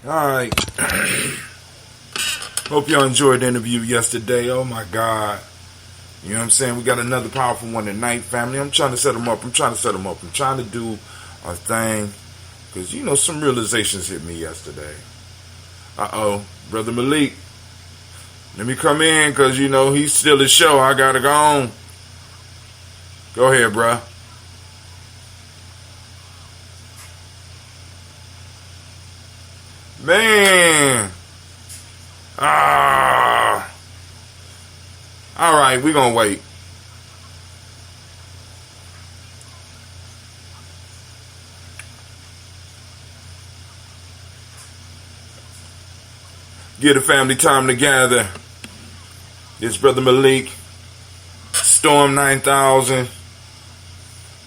Alright. Hope y'all enjoyed the interview yesterday. Oh my God. You know what I'm saying? We got another powerful one tonight, family. I'm trying to set them up. I'm trying to do a thing. Because, some realizations hit me yesterday. Brother Malik. Let me come in because, he's still a show. I got to go on. Go ahead, bruh. Man. All right, we're going to wait. Get the family time together. It's Brother Malik, Storm 9000,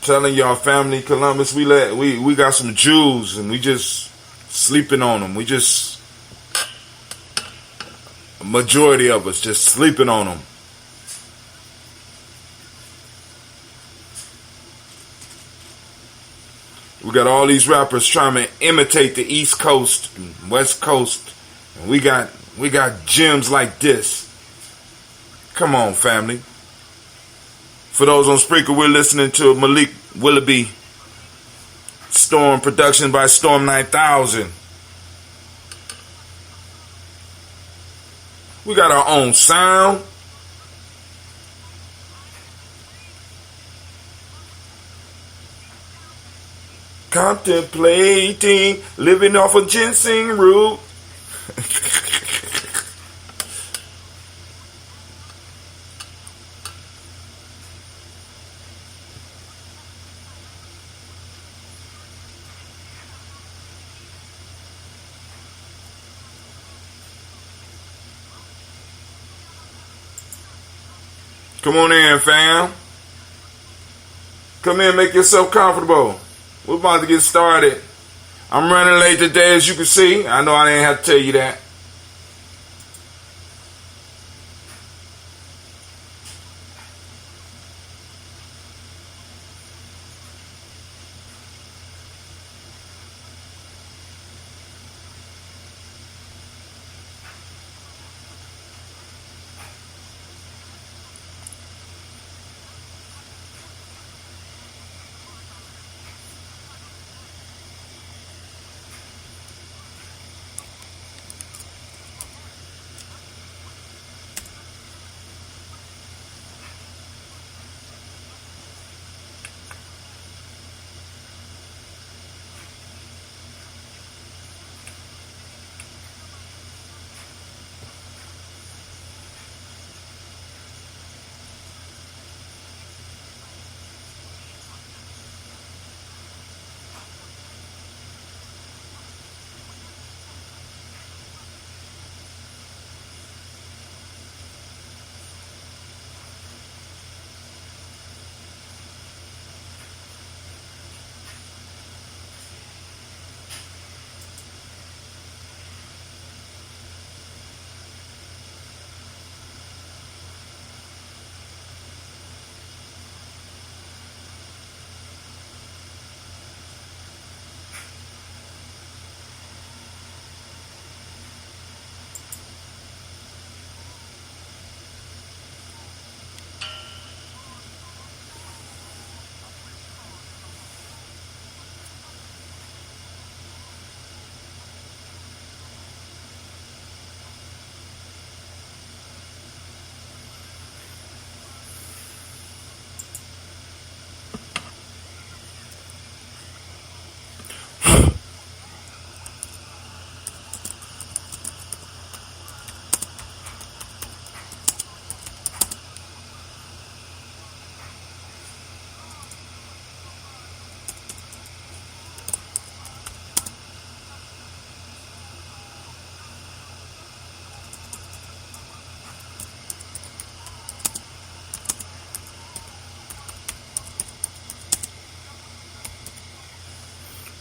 telling y'all, family, Columbus, we got some Jews and we just sleeping on them. A majority of us just sleeping on them. We got all these rappers trying to imitate the East Coast and West Coast. And we got gems like this. Come on, family. For those on Spreaker, we're listening to Malik Willoughby, Storm, production by Storm 9000. We got our own sound. Contemplating living off a ginseng root. Come on in, fam. Come in, make yourself comfortable. We're about to get started. I'm running late today, as you can see. I know I didn't have to tell you that.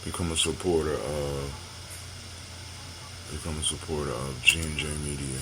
Become a supporter of G&J Media.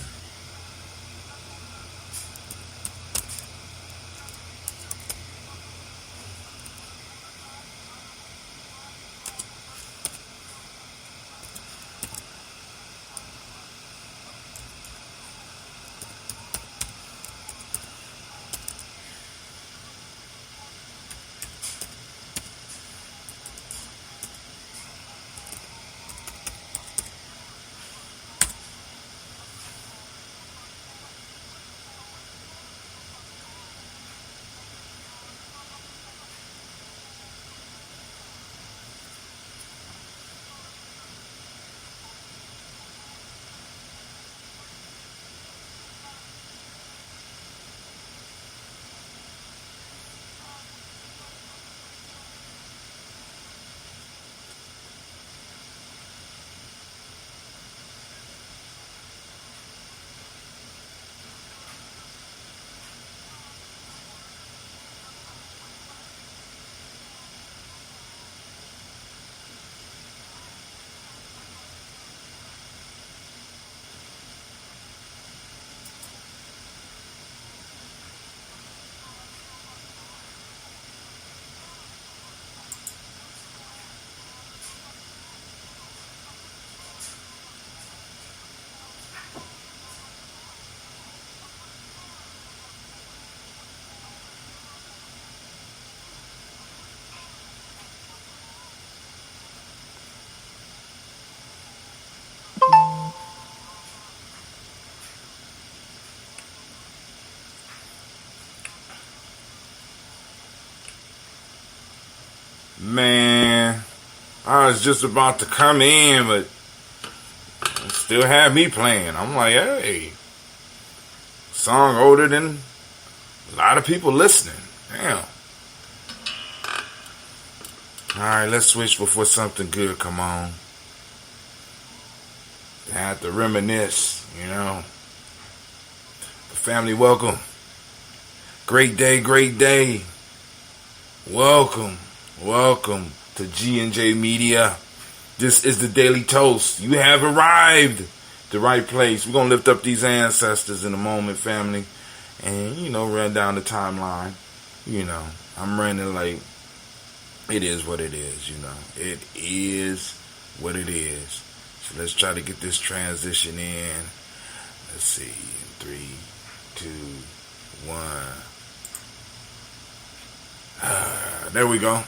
was just about to come in, but still had me playing. I'm like, hey, song older than a lot of people listening. Damn. Alright, let's switch before something good come on. I have to reminisce, you know. The family, welcome. Great day, great day. Welcome to G&J Media. This is the Daily Toast. You have arrived the right place. We're going to lift up these ancestors in a moment, family. And, run down the timeline. I'm running like it is what it is, It is what it is. So let's try to get this transition in. Let's see. 3, 2, 1. There we go.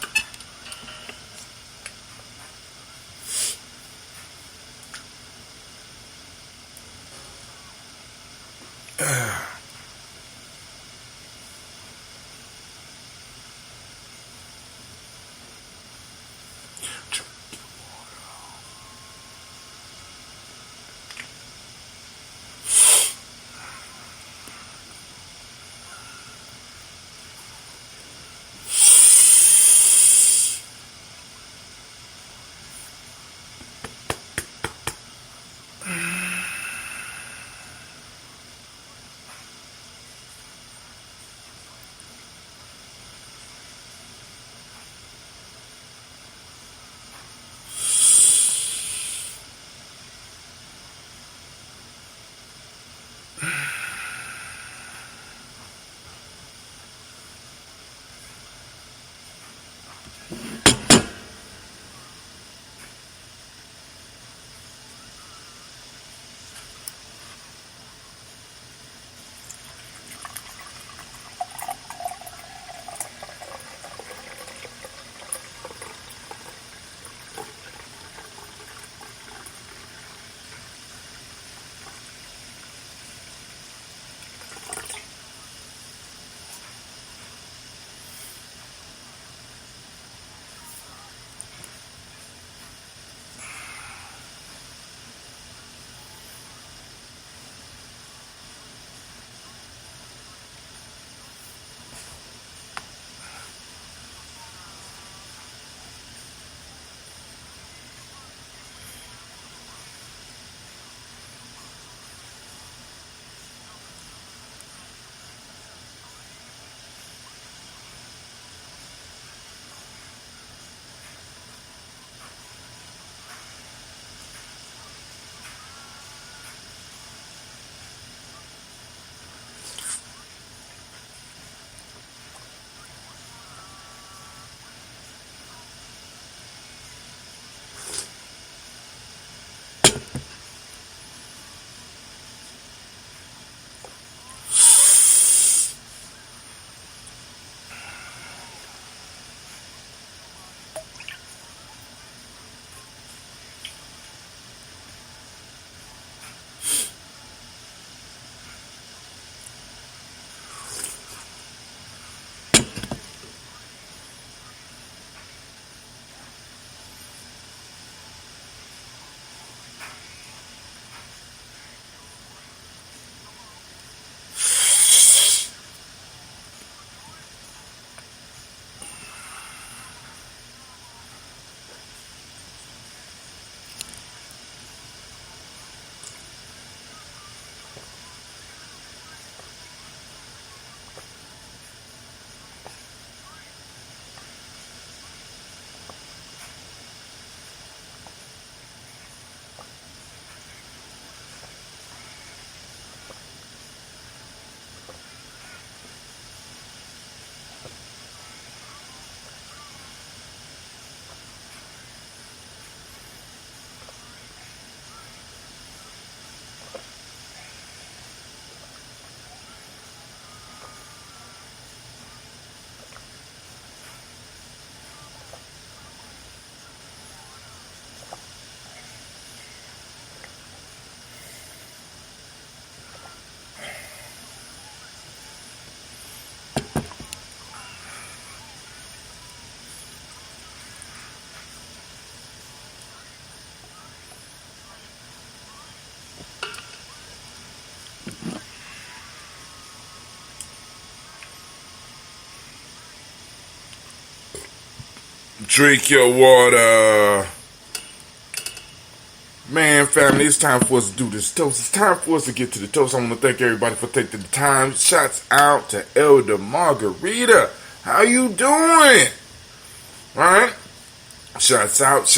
Drink your water. Man, family, it's time for us to do this toast. It's time for us to get to the toast. I want to thank everybody for taking the time. Shouts out to Elder Margarita. How you doing? Alright? Shouts out.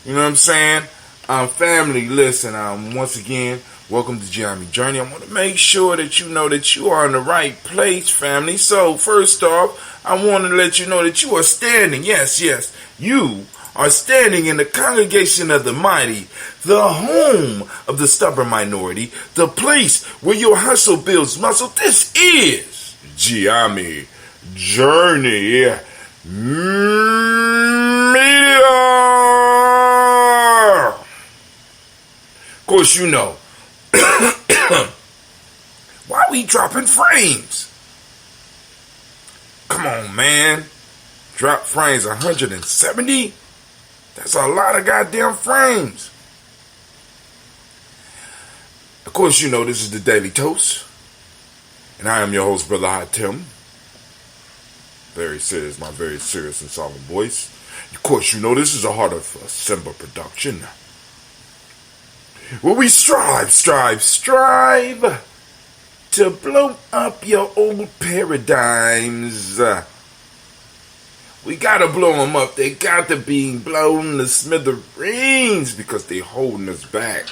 You know what I'm saying? Family, listen, once again, welcome to Gye-Nyame Journey. I want to make sure that you know that you are in the right place, family. So, first off, I want to let you know that you are standing. Yes, you are standing in the congregation of the mighty, the home of the stubborn minority, the place where your hustle builds muscle. This is Gye-Nyame Journey Media. Of course, you know, why we dropping frames? Come on, man. Drop frames 170? That's a lot of goddamn frames. Of course, you know this is the Daily Toast. And I am your host, Brother Hot Tim. Very serious, my very serious and solemn voice. Of course, you know this is a Heart of Simba production. Where we strive to blow up your old paradigms. We gotta blow them up. They got to be blown to smithereens because they holding us back.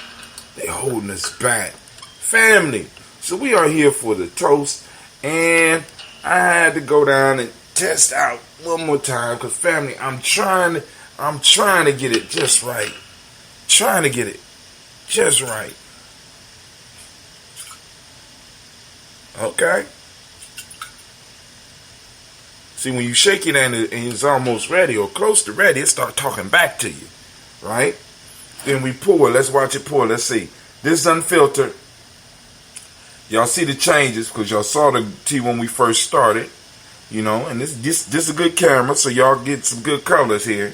Family. So we are here for the toast. And I had to go down and test out one more time. Because family, I'm trying to get it just right. Okay? See, when you shake it and it's almost ready or close to ready, it starts talking back to you, right? Then we pour. Let's watch it pour. Let's see. This is unfiltered. Y'all see the changes because y'all saw the tea when we first started, you know. And this is a good camera, so y'all get some good colors here.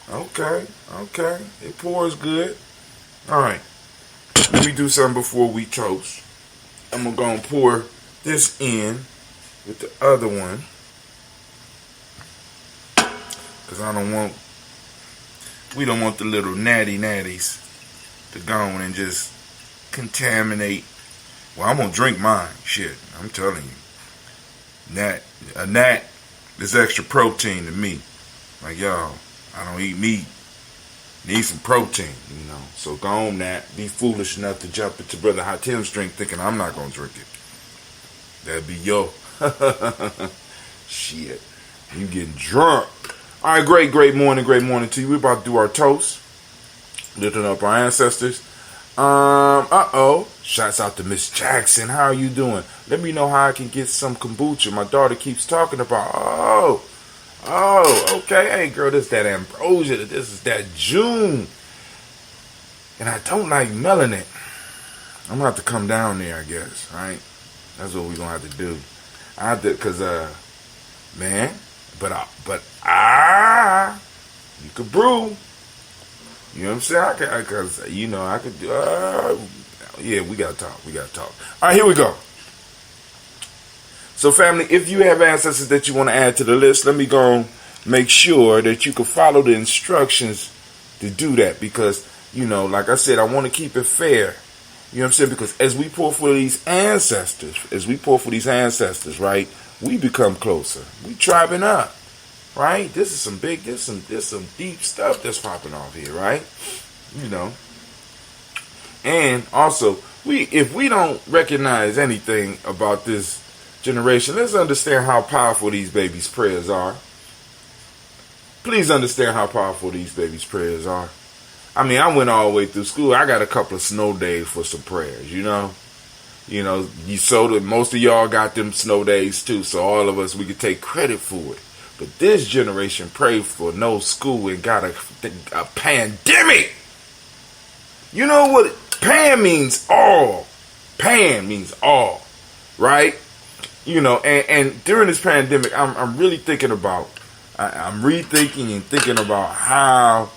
Okay. It pours good. All right. Let me do something before we toast. I'm going to go and pour this in with the other one. Because we don't want the little natties to go on and just contaminate. Well, I'm going to drink mine. Shit, I'm telling you. A gnat is extra protein to me. Like, y'all, I don't eat meat. Need some protein, you know. So go on that. Be foolish enough to jump into Brother Hot Tim's drink thinking I'm not going to drink it. That'd be yo. Shit. You getting drunk. All right, great morning to you. We're about to do our toast. Lifting up our ancestors. Shouts out to Miss Jackson. How are you doing? Let me know how I can get some kombucha. My daughter keeps talking about, okay. Hey, girl, this is that ambrosia. This is that June. And I don't like melanin. I'm going to have to come down there, I guess, right? That's what we're going to have to do. I have to, because, man, you could brew. You know what I'm saying? Because, you know, I could do, yeah, we got to talk. All right, here we go. So, family, if you have ancestors that you want to add to the list, let me go and make sure that you can follow the instructions to do that. Because, you know, like I said, I want to keep it fair. You know what I'm saying? Because as we pour for these ancestors, right, we become closer. We tribing up, right? This is some deep stuff that's popping off here, right? You know. And also, if we don't recognize anything about this generation, let's understand how powerful these babies' prayers are. Please understand how powerful these babies' prayers are. I mean, I went all the way through school. I got a couple of snow days for some prayers, you know. You know, most of y'all got them snow days too, so all of us, we could take credit for it. But this generation prayed for no school and got a pandemic. You know what? Pan means all. Pan means all, right? You know, and during this pandemic, I'm really thinking about, I'm rethinking and thinking about how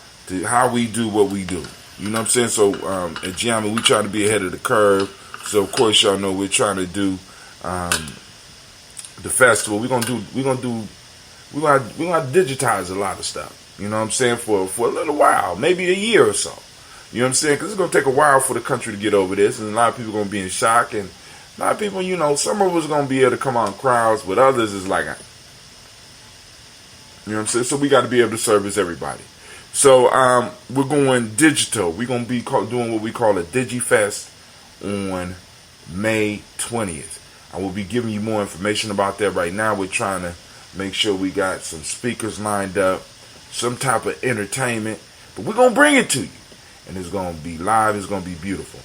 we do what we do. You know what I'm saying? So at Gye-Nyame, we try to be ahead of the curve. So of course y'all know we're trying to do the festival. We're gonna digitize a lot of stuff. You know what I'm saying? For a little while, maybe a year or so. You know what I'm saying? Because it's gonna take a while for the country to get over this, and a lot of people are gonna be in shock, and a lot of people, you know, some of us are gonna be able to come out in crowds, but others is like, you know what I'm saying? So we got to be able to service everybody. So we're going digital. We're gonna be doing what we call a DigiFest on May 20th. I will be giving you more information about that. Right now we're trying to make sure we got some speakers lined up, some type of entertainment, but we're going to bring it to you. And it's going to be live, it's going to be beautiful.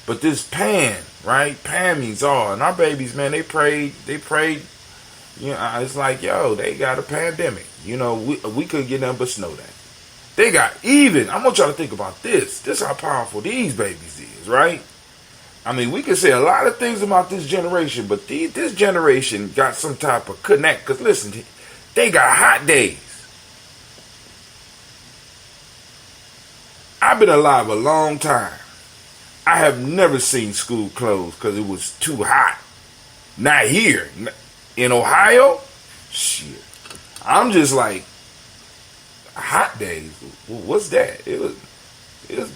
But this Pan, right? Pan means all. And our babies, man, they prayed, you know, it's like, yo, they got a pandemic. You know, we couldn't get nothing but snow that. They got even, I want y'all to think about this. This is how powerful these babies is, right? I mean, we can say a lot of things about this generation, but this generation got some type of connect. Because listen, they got hot days. I've been alive a long time. I have never seen school closed because it was too hot. Not here. In Ohio? Shit. I'm just like, hot days. What's that? It was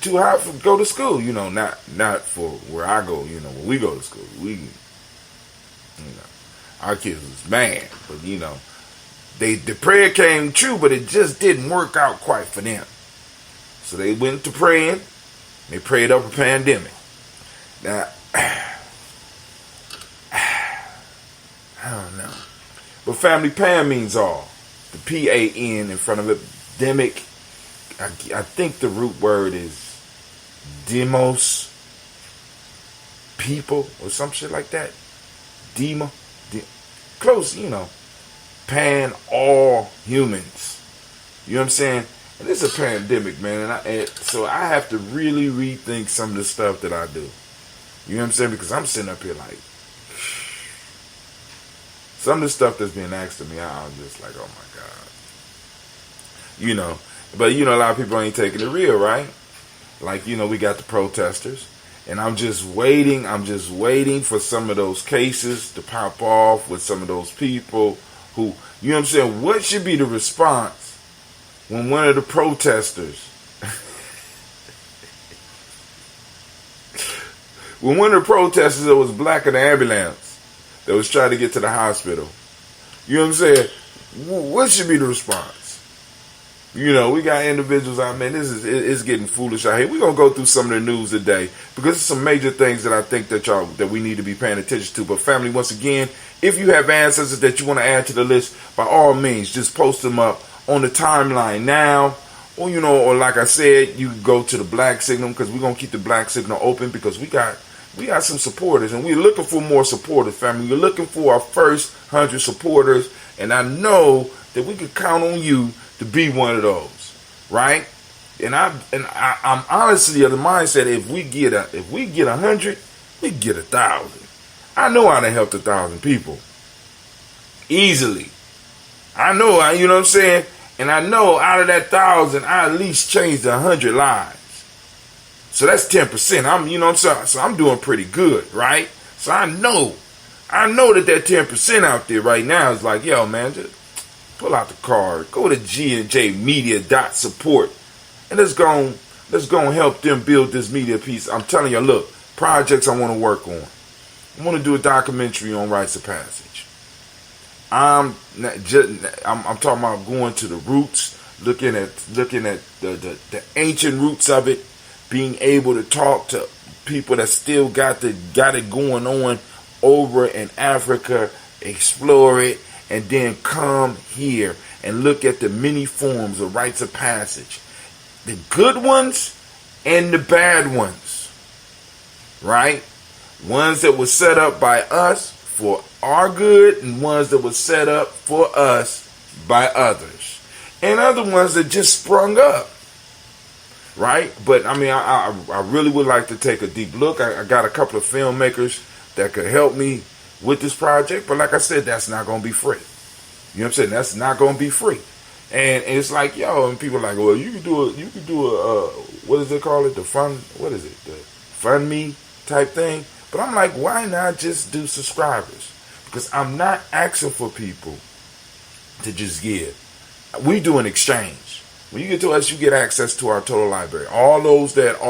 too hot to go to school, you know, not for where I go, you know, when we go to school. We, you know, our kids was mad, but, you know, the prayer came true, but it just didn't work out quite for them. So they went to praying. They prayed up a pandemic. Now, I don't know. But family, Pan means all. The P-A-N in front of it, demic. I think the root word is demos, people, or some shit like that. Close, you know. Pan, all humans. You know what I'm saying? And this is a pandemic, man. And so I have to really rethink some of the stuff that I do. You know what I'm saying? Because I'm sitting up here like, some of the stuff that's being asked of me, I'm just like, oh my God. You know. But, you know, a lot of people ain't taking it real, right? Like, you know, we got the protesters. And I'm just waiting for some of those cases to pop off with some of those people who, you know what I'm saying? What should be the response when one of the protesters, when one of the protesters that was black in the ambulance that was trying to get to the hospital, you know what I'm saying? What should be the response? You know, we got individuals out, man, it's getting foolish out here. We're going to go through some of the news today because there's some major things that I think that we need to be paying attention to. But family, once again, if you have ancestors that you want to add to the list, by all means, just post them up on the timeline now. Or, you know, or like I said, you can go to the Black Signal because we're going to keep the Black Signal open because we got some supporters and we're looking for more supporters, family. We're looking for our first 100 supporters, and I know that we can count on you to be one of those, right? And I'm honestly of the mindset if we get 100, we get 1,000. I know how to help 1,000 people easily. I know, you know what I'm saying, and I know out of that 1,000, I at least changed 100 lives. So that's 10%. You know what I'm saying. So I'm doing pretty good, right? So I know that 10% out there right now is like, yo, man, just pull out the card, go to GNJmedia.support, and let's go and help them build this media piece. I'm telling you, look, projects I want to work on. I want to do a documentary on rites of passage. I'm talking about going to the roots, looking at the ancient roots of it, being able to talk to people that still got it going on over in Africa, explore it, and then come here and look at the many forms of rites of passage. The good ones and the bad ones. Right? Ones that were set up by us for our good and ones that were set up for us by others. And other ones that just sprung up. Right? But, I mean, I really would like to take a deep look. I got a couple of filmmakers that could help me with this project, but like I said, that's not going to be free. You know what I'm saying? That's not going to be free. And it's like, yo, and people are like, well, you could do a what is it called? The fund me type thing. But I'm like, why not just do subscribers? Because I'm not asking for people to just give. We do an exchange. When you get to us, you get access to our total library. All those that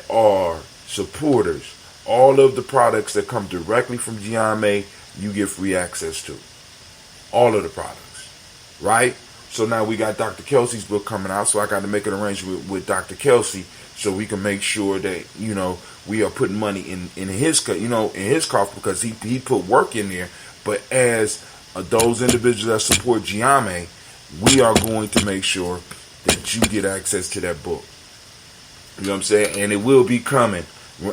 are supporters, all of the products that come directly from Gye-Nyame, you get free access to. All of the products. Right? So now we got Dr. Kelsey's book coming out, so I got to make an arrangement with Dr. Kelsey so we can make sure that, we are putting money in his, in his coffers, because he put work in there. But as those individuals that support Gye-Nyame, we are going to make sure that you get access to that book. You know what I'm saying? And it will be coming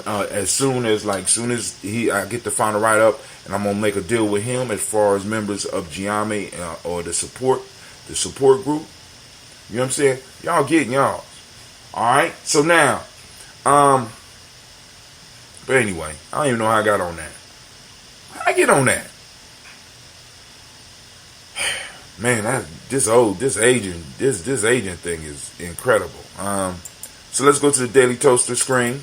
as soon as I get the final write up, and I'm gonna make a deal with him as far as members of Gye-Nyame or the support group. You know what I'm saying? Y'all getting y'all. Alright? So now, but anyway, I don't even know how I got on that. How I get on that? Man, this agent thing is incredible. So let's go to the Daily Toaster screen.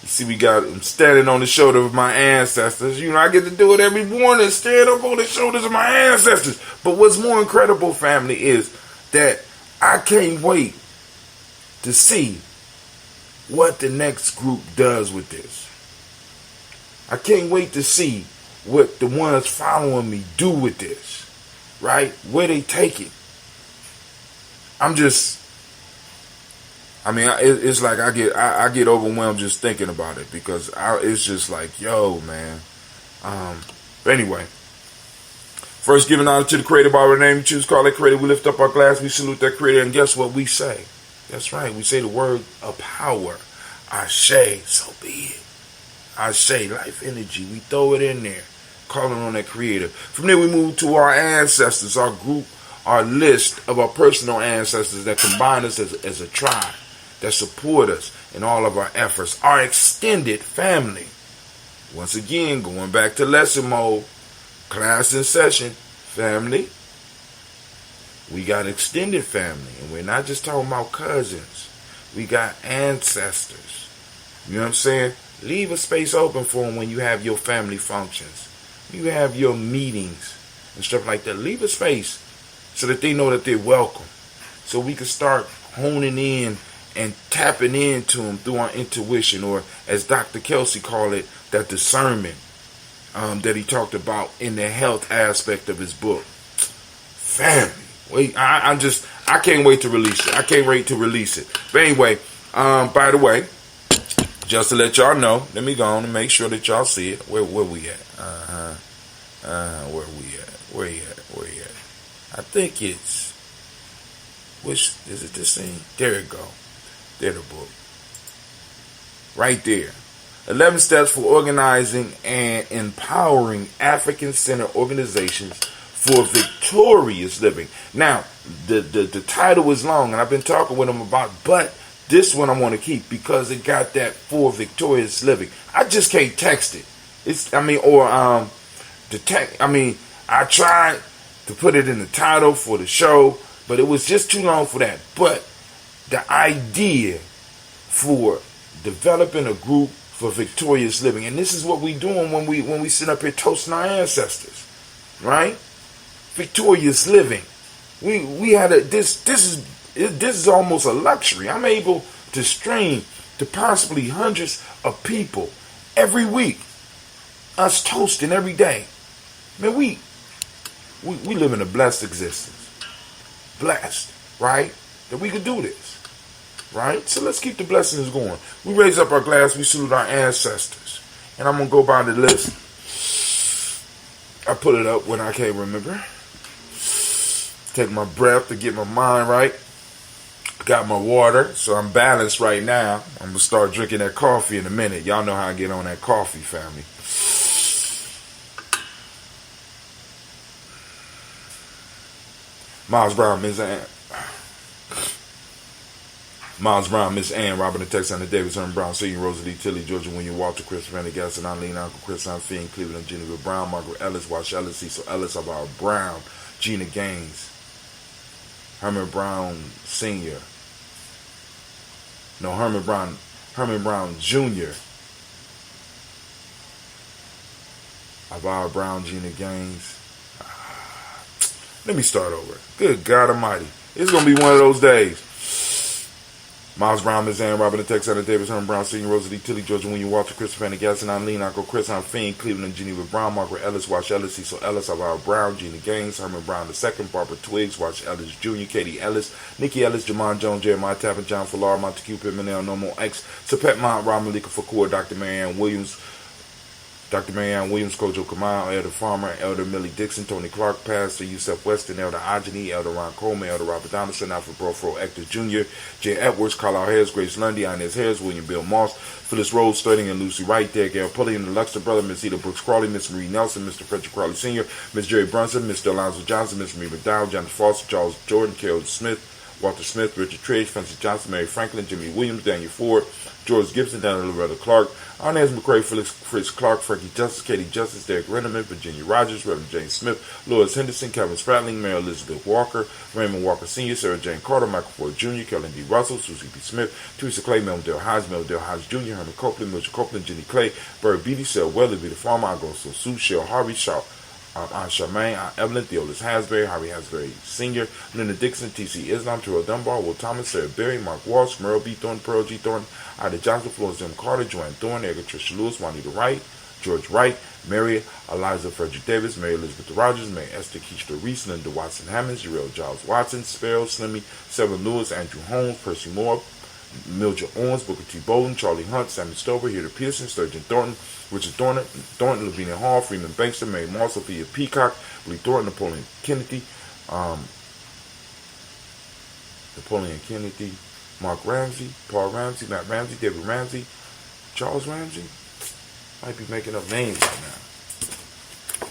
You see, I'm standing on the shoulder of my ancestors. I get to do it every morning, stand up on the shoulders of my ancestors. But what's more incredible, family, is that I can't wait to see what the next group does with this. I can't wait to see what the ones following me do with this. Right? Where they take it. It's like I get overwhelmed just thinking about it, because it's just like, yo, man. But anyway, first, giving honor to the creator by our name. You choose, call that creator. We lift up our glass. We salute that creator. And guess what we say? That's right. We say the word of power. Ashe, so be it. Ashe, life energy. We throw it in there, calling on that creator. From there, we move to our ancestors, our group, our list of our personal ancestors that combine us as a tribe, that support us in all of our efforts. Our extended family. Once again, going back to lesson mode, class in session, family. We got extended family, and we're not just talking about cousins. We got ancestors. You know what I'm saying? Leave a space open for them when you have your family functions. You have your meetings and stuff like that. Leave a space so that they know that they're welcome. So we can start honing in and tapping into them through our intuition, or as Dr. Kelsey called it, that discernment that he talked about in the health aspect of his book. Family. Wait, I can't wait to release it. I can't wait to release it. But anyway, by the way, just to let y'all know, let me go on and make sure that y'all see it. Where we at? Where we at? Where you at? I think it's, which is it, this thing? There it go. There the book. Right there. 11 steps for organizing and empowering African-centered organizations for victorious living. Now, the title is long, and I've been talking with them about, but this one I want to keep because it got that for victorious living. I just can't text it. I tried to put it in the title for the show, but it was just too long for that. But the idea for developing a group for victorious living, and this is what we doing when we sit up here toasting our ancestors, right? Victorious living. We had this is almost a luxury. I'm able to stream to possibly hundreds of people every week. Us toasting every day. Man, we live in a blessed existence. Blessed, right? That we could do this. Right? So let's keep the blessings going. We raise up our glass, we salute our ancestors. And I'm going to go by the list. I put it up when I can't remember. Take my breath to get my mind right. Got my water, so I'm balanced right now. I'm going to start drinking that coffee in a minute. Y'all know how I get on that coffee, family. Miles Brown, Miss Ann, Robert and Texas, and Davis, Herman Brown, Senior, Rosalie, Tilly, Georgia, William, Walter, Chris, Randy, Gaston, Eileen, Uncle Chris, Finn, Cleveland, Genevieve Brown, Margaret Ellis, Wash Ellis, Cecil Ellis, Alvaro Brown, Gina Gaines, Herman Brown Senior, no, Herman Brown Jr., Elvira Brown, Gina Gaines. Let me start over. Good God Almighty. It's going to be one of those days. Miles Brown, Miss Ann, Robert, the Texana, Davis, Herman Brown, Senior, Rosalie, Tilly, Georgia, William, Walter, Christopher, Gasson, Eileen, Uncle Chris, I'm Fiend, Cleveland, Geneva Brown, Margaret Ellis, Wash Ellis, Cecil Ellis, Elvira Brown, Gina Gaines, Herman Brown II, Barbara Twiggs, Wash Ellis Jr., Katie Ellis, Nikki Ellis, Jamon Jones, Jeremiah Tappan, John Fallar, Montague Pittman, Normal X, Sapet Mount, Rob Malika Fakur, Dr. Marianne Williams, Kojo Kamal, Elder Farmer, Elder Millie Dixon, Tony Clark, Pastor Yusef Weston, Elder Ajani, Elder Ron Coleman, Elder Robert Donaldson, Alfred Brofro, Hector Jr., Jay Edwards, Carlisle Harris, Grace Lundy, Inez Harris, William Bill Moss, Phyllis Rose, Sterling and Lucy Wright, there, Gail Pulliam, the Luxor brother, Miss Eda Brooks Crawley, Miss Marie Nelson, Mr. Frederick Crawley Sr., Miss Jerry Brunson, Mr. Alonzo Johnson, Miss Marie McDowell, Janet Foster, Charles Jordan, Carol Smith, Walter Smith, Richard Tridge, Francis Johnson, Mary Franklin, Jimmy Williams, Daniel Ford, George Gibson, Daniel Loretta Clark, Arnaz McCray, Felix Fritz Clark, Frankie Justice, Katie Justice, Derek Renneman, Virginia Rogers, Reverend James Smith, Lois Henderson, Kevin Spratling, Mary Elizabeth Walker, Raymond Walker Sr., Sarah Jane Carter, Michael Ford Jr., Kellen D. Russell, Susie B. Smith, Teresa Clay, Meldale Hodge Jr., Herman Copeland, Mitchell Copeland, Jenny Clay, Bird Beatty, Sel Weather, Be the Farmer, Agosto Sue, Shell Harvey, Shaw, Aunt Charmaine, Aunt Evelyn, Theodis Hasbury, Harvey Hasbury Sr., Linda Dixon, T.C. Islam, Terrell Dunbar, Will Thomas, Sarah Berry, Mark Walsh, Merle B. Thorne, Pearl G. Thorne, Ida Johnson, Florence M. Carter, Joanne Thorne, Edgar Tricia Lewis, Juanita Wright, George Wright, Mary Eliza Frederick Davis, Mary Elizabeth Rogers, Mary Esther Keisha Reese, Linda Watson Hammonds, Jarrell Giles Watson, Sparrow, Slimmy, Seven Lewis, Andrew Holmes, Percy Moore, Mildred Owens, Booker T. Bolden, Charlie Hunt, Sammy Stover, Heather Pearson, Sturgeon Thornton, Richard Thornton, Lavinia Hall, Freeman Bankster, Mary Moore, Sophia Peacock, Lee Thornton, Napoleon Kennedy, Mark Ramsey, Paul Ramsey, Matt Ramsey, David Ramsey, Charles Ramsey. Might be making up names right now.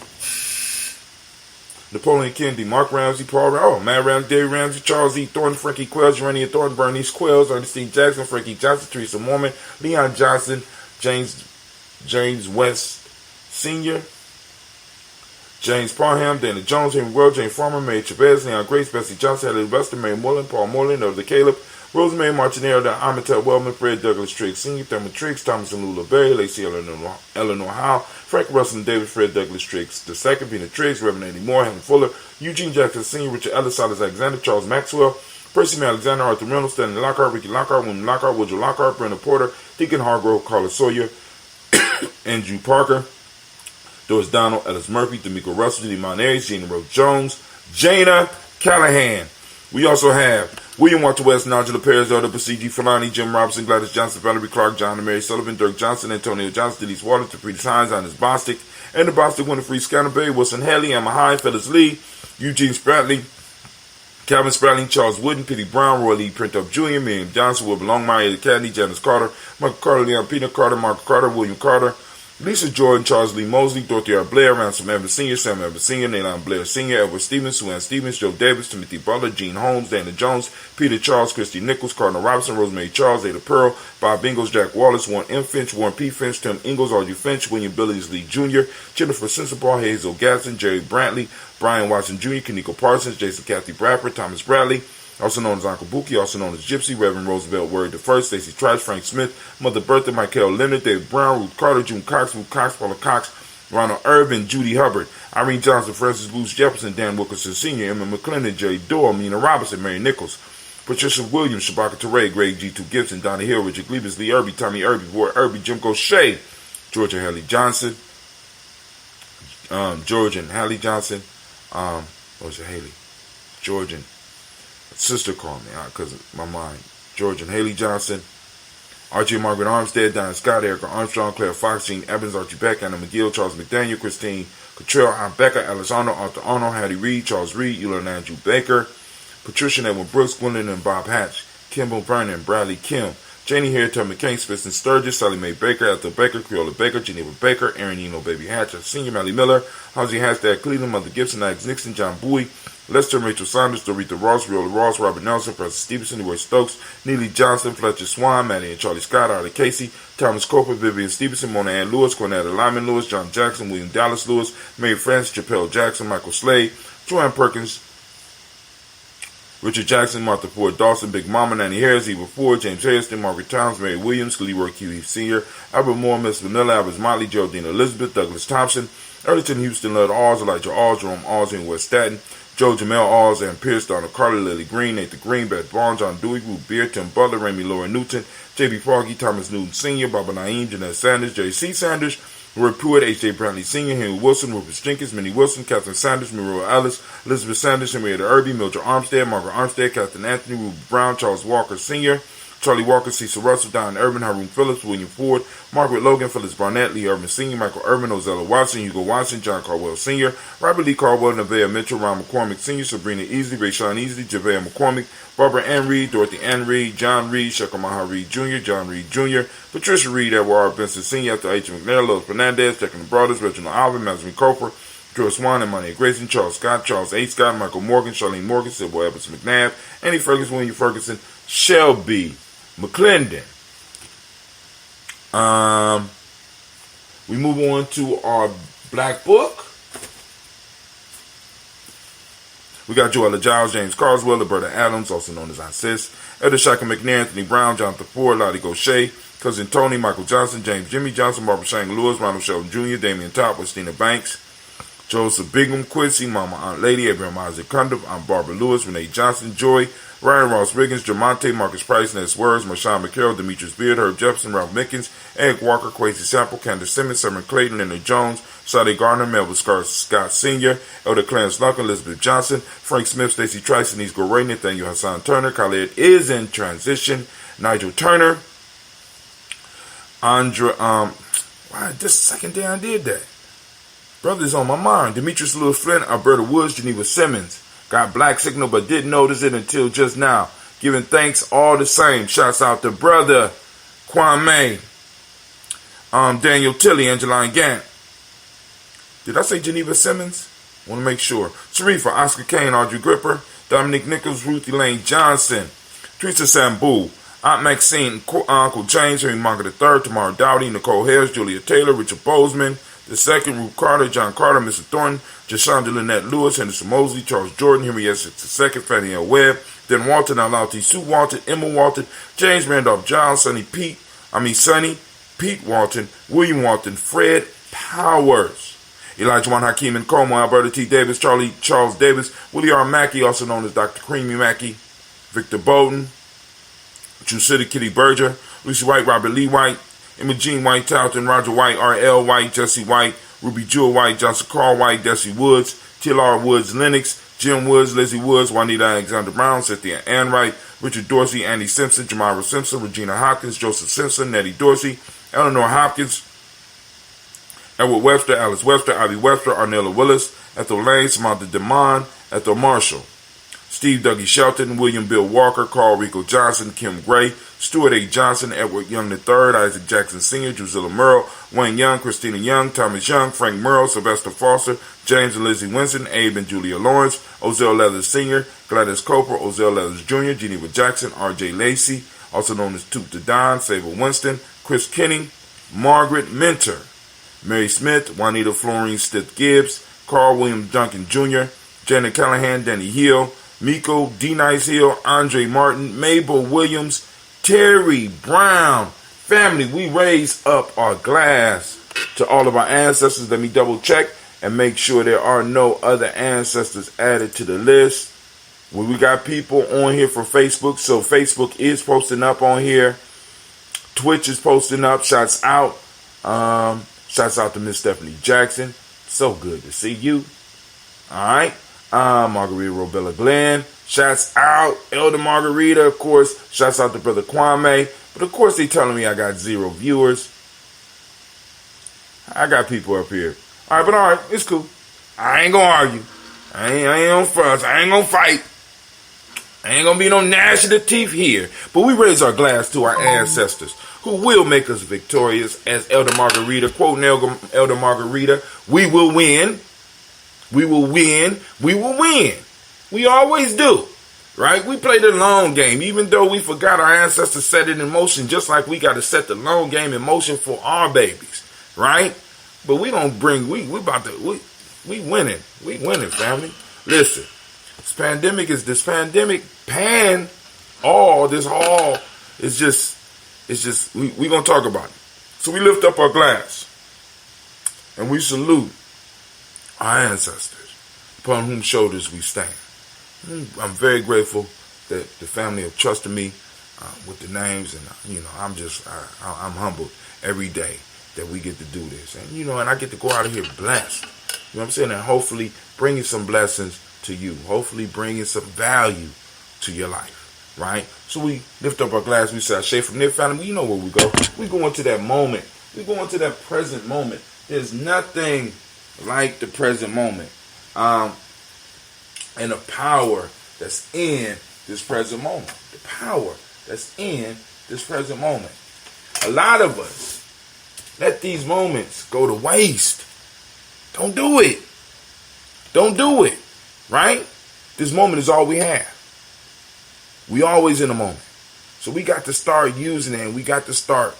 Napoleon Kennedy, Mark Ramsey, Paul Ramsey, Matt Ramsey, David Ramsey, Charles E. Thornton, Frankie Quells, Urania Thornton, Bernice Quells, Ernestine Jackson, Frankie Johnson, Teresa Mormon, Leon Johnson, James West Sr., James Parham, Dana Jones, Henry Well, Jane Farmer, Mary Chavez, Leon Grace, Bessie Johnson, Ellie Wester, Mary Moreland, Paul Moreland, Elder Caleb, Rosemary Martinero, Amatel Wellman, Fred Douglas Triggs Sr., Thurman Triggs, Thomas and Lula Berry, Lacey Eleanor Howe, Frank Russell and David Fred Douglas Triggs II, Pina Triggs, Reverend Eddie Moore, Helen Fuller, Eugene Jackson Sr., Richard Ellis, Silas Alexander, Charles Maxwell, Percy May Alexander, Arthur Reynolds, Stanley Lockhart, Ricky Lockhart, William Lockhart, Woodrow Lockhart, Brenda Porter, Deacon Hargrove, Carla Sawyer, Andrew Parker, Doris Donald, Ellis Murphy, D'Amico Russell, Demon Aries, Gina Rose Jones, Jana Callahan. We also have William Walter West, Nigel Perez, Elder Basiji Fulani, Jim Robinson, Gladys Johnson, Valerie Clark, John and Mary Sullivan, Dirk Johnson, Antonio Johnson, Denise Waters, Tapris Hines, Ines Bostic, and the Bostic Winifred Scanterbury, Wilson Haley, Emma High, Phyllis Lee, Eugene Spratley, Calvin Spratling, Charles Wooden, Pitty Brown, Roy Lee Printup Jr., Miriam Johnson, Wilbur Longmire, Eddie Kennedy, Janice Carter, Michael Carter, Leon Peter Carter, Mark Carter, William Carter, Lisa Jordan, Charles Lee Mosley, Dorothy R. Blair, Ransom Evans Sr., Sam Evans Sr., Nayland Blair Sr., Edward Stevens, Sue Ann Stevens, Joe Davis, Timothy Butler, Gene Holmes, Dana Jones, Peter Charles, Christy Nichols, Cardinal Robinson, Rosemary Charles, Ada Pearl, Bob Ingalls, Jack Wallace, Warren M. Finch, Warren P. Finch, Tim Ingalls, Audrey Finch, William Billings Lee Jr., Jennifer Sensabaugh, Hazel Gatson, Jerry Brantley, Brian Watson Jr., Kaniko Parsons, Jason Kathy Bradford, Thomas Bradley, also known as Uncle Buki, also known as Gypsy, Reverend Roosevelt Word I, Stacey Trice, Frank Smith, Mother Bertha, Michael Leonard, David Brown, Ruth Carter, June Cox, Ruth Cox, Paula Cox, Ronald Irvin, Judy Hubbard, Irene Johnson, Francis Bruce Jefferson, Dan Wilkerson Sr., Emma McClendon, Jerry Doyle, Mina Robinson, Mary Nichols, Patricia Williams, Shabaka Teray, Greg G2 Gibson, Donna Hill, Richard Glebus, Lee Irby, Tommy Irby, Ward Irby, Jim Gaucher, Georgia Haley Johnson, George and Hallie Johnson, what was it, Haley? George and sister called me because of my mind. George and Haley Johnson, Archie and Margaret Armstead, Diane Scott, Erica Armstrong, Claire Fox, Jean Evans, Archie Beck, Anna McGill, Charles McDaniel, Christine Cottrell, Aunt Becca, Alice Arnold, Arthur Arnold, Hattie Reed, Charles Reed, Eula and Andrew Baker, Patricia and Edwin Brooks, Gwendolyn and Bob Hatch, Kimball Vernon, Bradley Kim, Janie Hare, Tom McCain, Spitz and Sturgis, Sally Mae Baker, Ethel Baker, Creola Baker, Geneva Baker, Aaron Eno, Baby Hatcher, Senior Mally Miller, Hosey Hashtag Cleveland, Mother Gibson, Alex Nixon, John Bowie, Lester Rachel Saunders, Dorita Ross, Riola Ross, Robert Nelson, Francis Stevenson, Roy Stokes, Neely Johnson, Fletcher Swan, Maddie and Charlie Scott, Arlie Casey, Thomas Coper, Vivian Stevenson, Mona Ann Lewis, Cornetta Lyman Lewis, John Jackson, William Dallas Lewis, Mary Francis, Chappelle Jackson, Michael Slade, Joanne Perkins, Richard Jackson, Martha Ford Dawson, Big Mama, Nanny Harris, Eva Ford, James Harrison, Margaret Towns, Mary Williams, Leroy Q. Sr., Albert Moore, Miss Vanilla, Albert Motley, Geraldine Elizabeth, Douglas Thompson, Ellerton, Houston, Love Alls, Elijah Alls, Jerome Alls in West Staten, Joe Jamel Alls, and Pierce, Donald Carter, Lily Green, Nathan Green, Beth Barnes, John Dewey, Ruth Beard, Tim Butler, Remy Laura Newton, J.B. Froggy, Thomas Newton Sr., Baba Naeem, Jeanette Sanders, J.C. Sanders, Roy Pruitt, H.J. Brantley Sr., Henry Wilson, Rufus Jenkins, Minnie Wilson, Catherine Sanders, Muriel Ellis, Elizabeth Sanders, Henrietta Irby, Mildred Armstead, Margaret Armstead, Catherine Anthony, Ruth Brown, Charles Walker Sr., Charlie Walker, Cecil Russell, Don Urban, Haroon Phillips, William Ford, Margaret Logan, Phyllis Barnett, Lee Urban Sr., Michael Urban, Ozella Watson, Hugo Watson, John Caldwell Sr., Robert Lee Caldwell, Nevaeh Mitchell, Ron McCormick Sr., Sabrina Easley, Rayshawn Easley, JaVale McCormick, Barbara Ann Reed, Dorothy Ann Reed, John Reed, Shekamaha Reed Jr., John Reed Jr., Patricia Reed, Edward Benson Sr., after H. McNair, Lois Fernandez, Jacqueline the Brothers, Reginald Alvin, Mazarine Cofer, Joe Swan, Imani Grayson, Charles Scott, Charles A. Scott, Michael Morgan, Charlene Morgan, Sybil Evans McNabb, Annie Ferguson, William Ferguson, Shelby McClendon. We move on to our Black Book. We got Joella Giles, James Carswell, Roberta Adams, also known as Aunt Sis, Elder Shaka McNair, Anthony Brown, Jonathan Ford, Lottie Gaucher, Cousin Tony, Michael Johnson, James Jimmy Johnson, Barbara Shang Lewis, Ronald Sheldon Jr., Damian Top, Westina Banks, Joseph Bigham, Quincy, Mama Aunt Lady, Abraham Isaac Cundiff, Aunt Barbara Lewis, Renee Johnson, Joy, Ryan Ross Riggins, Jamonte, Marcus Price, Ness Words, Marshawn McCarroll, Demetrius Beard, Herb Jefferson, Ralph Mickens, Eric Walker, Quasi Sample, Candace Simmons, Sermon Clayton, Leonard Jones, Sade Garner, Melvin Scott Sr., Elder Clarence Luck, Elizabeth Johnson, Frank Smith, Stacey Trice, Denise Goray, Nathaniel Hassan Turner, Khaled is in transition, Nigel Turner, Andra, why, this second day I did that. Brother's on my mind. Demetrius Lewis Flynn, Alberta Woods, Geneva Simmons. Got black signal but didn't notice it until just now. Giving thanks all the same. Shouts out to brother Kwame, Daniel Tilley, Angeline Gant. Did I say Geneva Simmons? Want to make sure. Sharifa, Oscar Kane, Audrey Gripper, Dominic Nichols, Ruthie Lane Johnson, Teresa Sambu, Aunt Maxine, Uncle James, Henry Margaret III, Tamara Dowdy, Nicole Harris, Julia Taylor, Richard Bozeman, the second, Ruth Carter, John Carter, Mr. Thornton, Jashonda Lynette Lewis, Henderson Mosley, Charles Jordan, Henry Essex II, Fannie L. Webb, Dan Walton, Alauti Sue Walton, Emma Walton, James Randolph Giles, Sonny Pete Walton, William Walton, Fred Powers, Elijah Juan Hakeem and Como, Alberta T. Davis, Charles Davis, Willie R. Mackey, also known as Dr. Creamy Mackey, Victor Bowden, True City Kitty Berger, Lucy White, Robert Lee White, Imogene White, Talton, Roger White, R.L. White, Jesse White, Ruby Jewel White, Johnson Carl White, Desi Woods, T.L.R. Woods, Lennox, Jim Woods, Lizzie Woods, Juanita Alexander Brown, Cynthia Anwright, Richard Dorsey, Andy Simpson, Jamira Simpson, Regina Hopkins, Joseph Simpson, Nettie Dorsey, Eleanor Hopkins, Edward Webster, Alice Webster, Ivy Webster, Arnella Willis, Ethel Lane, Samantha DeMond, Ethel Marshall, Steve Dougie Shelton, William Bill Walker, Carl Rico Johnson, Kim Gray, Stuart A. Johnson, Edward Young III, Isaac Jackson Sr., Drusilla Merle, Wayne Young, Christina Young, Thomas Young, Frank Merle, Sylvester Foster, James and Lizzie Winston, Abe and Julia Lawrence, Ozell Leathers Sr., Gladys Coper, Ozell Leathers Jr., Geneva Jackson, R.J. Lacey, also known as Toot the Don, Sable Winston, Chris Kenny, Margaret Minter, Mary Smith, Juanita Florine Stith Gibbs, Carl William Duncan Jr., Janet Callahan, Danny Hill, Miko, D. Nice Hill, Andre Martin, Mabel Williams, Terry Brown. Family, we raise up our glass to all of our ancestors. Let me double check and make sure there are no other ancestors added to the list. Well, we got people on here for Facebook, so Facebook is posting up on here. Twitch is posting up. Shouts out. Shouts out to Miss Stephanie Jackson. So good to see you. All right. Margarita Robella Glenn. Shouts out. Elder Margarita, of course. Shouts out to Brother Kwame. But of course they telling me I got 0 viewers. I got people up here. All right, it's cool. I ain't gonna argue. I ain't gonna fuss. I ain't gonna fight. I ain't gonna be no gnashing of teeth here. But we raise our glass to our ancestors who will make us victorious. As Elder Margarita, quoting Elder Margarita, we will win. We will win. We will win. We always do. Right? We play the long game. Even though we forgot our ancestors set it in motion, just like we got to set the long game in motion for our babies. Right? But we don't bring, we winning. We winning, family. Listen, this pandemic, it's just, we going to talk about it. So we lift up our glass and we salute our ancestors, upon whose shoulders we stand. I'm very grateful that the family have trusted me with the names, and I'm humbled every day that we get to do this, and and I get to go out of here blessed. You know what I'm saying? And hopefully bringing some blessings to you, hopefully bringing some value to your life, right? So we lift up our glass, we say, "Shade from near family." You know where we go. We go into that moment. We go into that present moment. There's nothing like the present moment, and the power that's in this present moment. The power that's in this present moment. A lot of us let these moments go to waste. Don't do it. Don't do it. Right? This moment is all we have. We always in the moment. So we got to start using it, and we got to start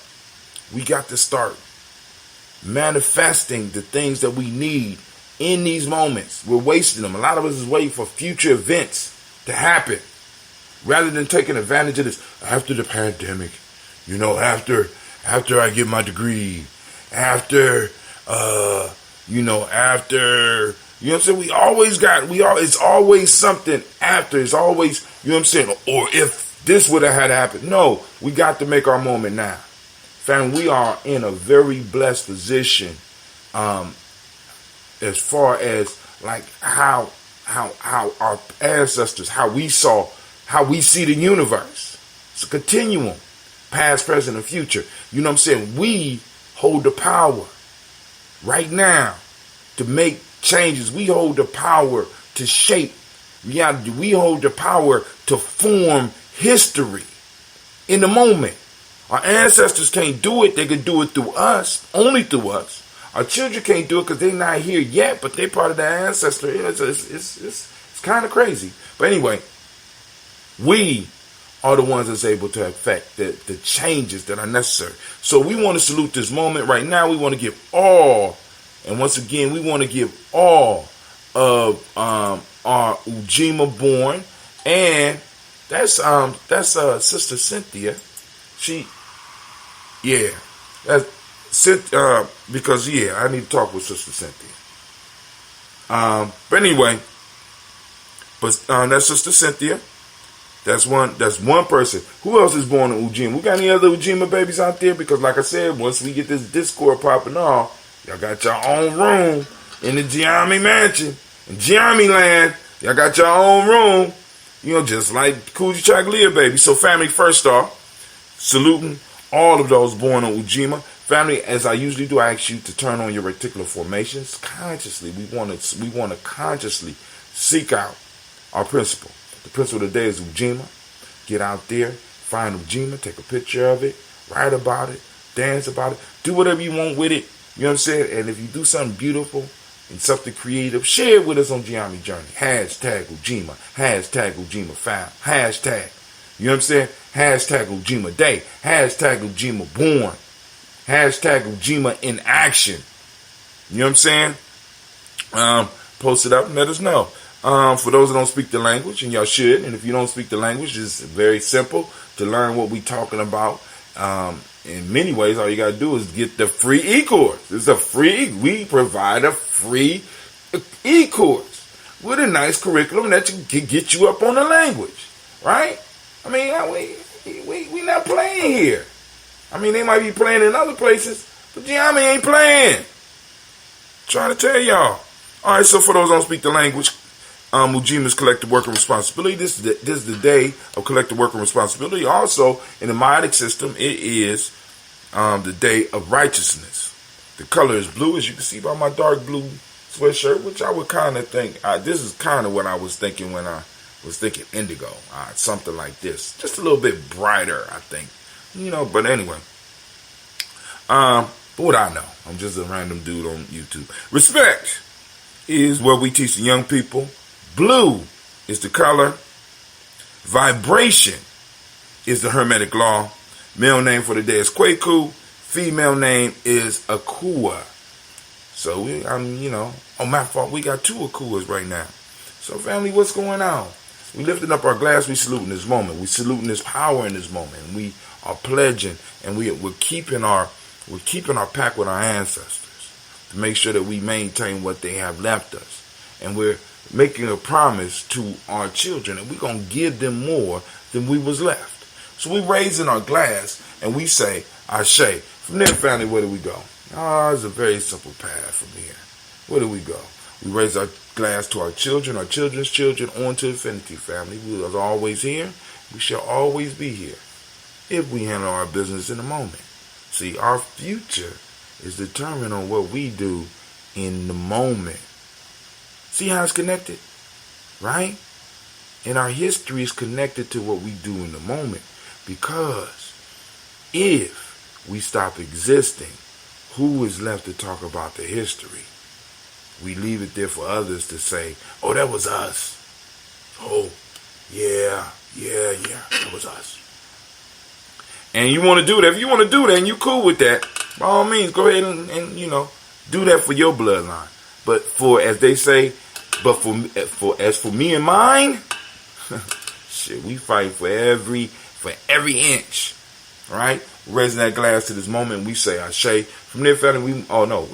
manifesting the things that we need in these moments. We're wasting them. A lot of us is waiting for future events to happen rather than taking advantage of this after the pandemic. After I get my degree, after it's always something after. It's always, or if this would have had happened. No, we got to make our moment now. Family, we are in a very blessed position as far as like how our ancestors, how we see the universe. It's a continuum, past, present, and future. You know what I'm saying? We hold the power right now to make changes. We hold the power to shape reality. We hold the power to form history in the moment. Our ancestors can't do it. They can do it through us, only through us. Our children can't do it because they're not here yet, but they're part of the ancestor. It's kind of crazy. But anyway, we are the ones that's able to affect the changes that are necessary. So we want to salute this moment right now. We want to give all, and once again, we want to give all of our Ujima born, and that's Sister Cynthia. Because I need to talk with Sister Cynthia. But anyway, that's Sister Cynthia. That's one person. Who else is born in Ujima? We got any other Ujima babies out there? Because like I said, once we get this Discord popping off, y'all got your own room in the Gye-Nyame mansion. In Gye-Nyame land, y'all got your own room. Just like Coogee Chaglia, baby. So family, first off, saluting all of those born in Ujima. Family, as I usually do, I ask you to turn on your reticular formations consciously. We want to consciously seek out our principle. The principle of the day is Ujima. Get out there, find Ujima, take a picture of it, write about it, dance about it, do whatever you want with it. You know what I'm saying? And if you do something beautiful and something creative, share it with us on Gye-Nyame Journey. Hashtag Ujima. Hashtag Ujima found. Hashtag. You know what I'm saying? Hashtag Ujima Day. Hashtag Ujima Born. Hashtag Ujima in action. You know what I'm saying? Post it up and let us know. For those that don't speak the language, and y'all should, and if you don't speak the language, it's very simple to learn what we're talking about. In many ways, all you got to do is get the free e-course. We provide a free e-course with a nice curriculum that can get you up on the language, right? I mean, we not playing here. I mean, they might be playing in other places, but Gye-Nyame ain't playing. Trying to tell y'all. All right, so for those who don't speak the language, Ujima's collective worker responsibility. This is the day of collective worker responsibility. Also, in the Maitic system, it is the day of righteousness. The color is blue, as you can see by my dark blue sweatshirt, which I would kind of think, this is kind of what I was thinking when I was thinking indigo. Something like this. Just a little bit brighter, I think. But anyway. But what I know, I'm just a random dude on YouTube. Respect is what we teach the young people. Blue is the color. Vibration is the Hermetic law. Male name for the day is Kwaku. Female name is Akua. So my fault, we got 2 Akuas right now. So family, what's going on? We lifting up our glass. We saluting this moment. We saluting this power in this moment. And we are pledging, and we're keeping our pact with our ancestors. to make sure that we maintain what they have left us. And we're making a promise to our children that we're going to give them more than we was left. So we raise in our glass and we say, Ashe. From there, family, where do we go? It's a very simple path from here. Where do we go? We raise our glass to our children, our children's children, on to infinity, family. We are always here. We shall always be here if we handle our business in the moment. See, our future is determined on what we do in the moment. See how it's connected? Right? And our history is connected to what we do in the moment. Because if we stop existing, who is left to talk about the history? We leave it there for others to say, oh, that was us. Oh, yeah, that was us. And you want to do that. If you want to do that and you cool with that, by all means, go ahead and do that for your bloodline. But as they say, as for me and mine, shit, we fight for every inch, right? We're raising that glass to this moment, and we say, Ashe. From there, family, we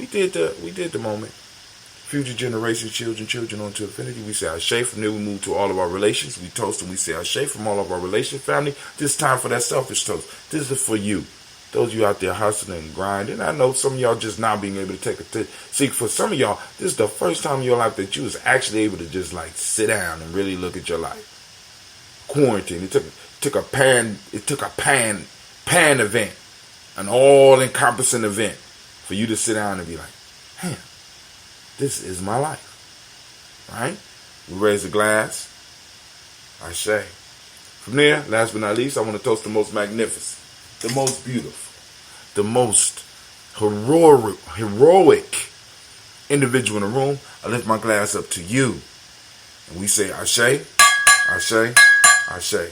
did the moment. Future generations, children onto infinity. We say Ashe. From there, we move to all of our relations. We toast and we say Ashe from all of our relations, family. This is time for that selfish toast. This is for you. Those of you out there hustling and grinding. I know some of y'all just not being able to take a see. For some of y'all, this is the first time in your life that you was actually able to just like sit down and really look at your life. Quarantine. It took a pan event, an all-encompassing event, for you to sit down and be like, damn, this is my life. Right? We raise a glass. Ashe. From there, last but not least, I want to toast the most magnificent, the most beautiful, the most heroic individual in the room. I lift my glass up to you. And we say Ashe, Ashe, Ashe.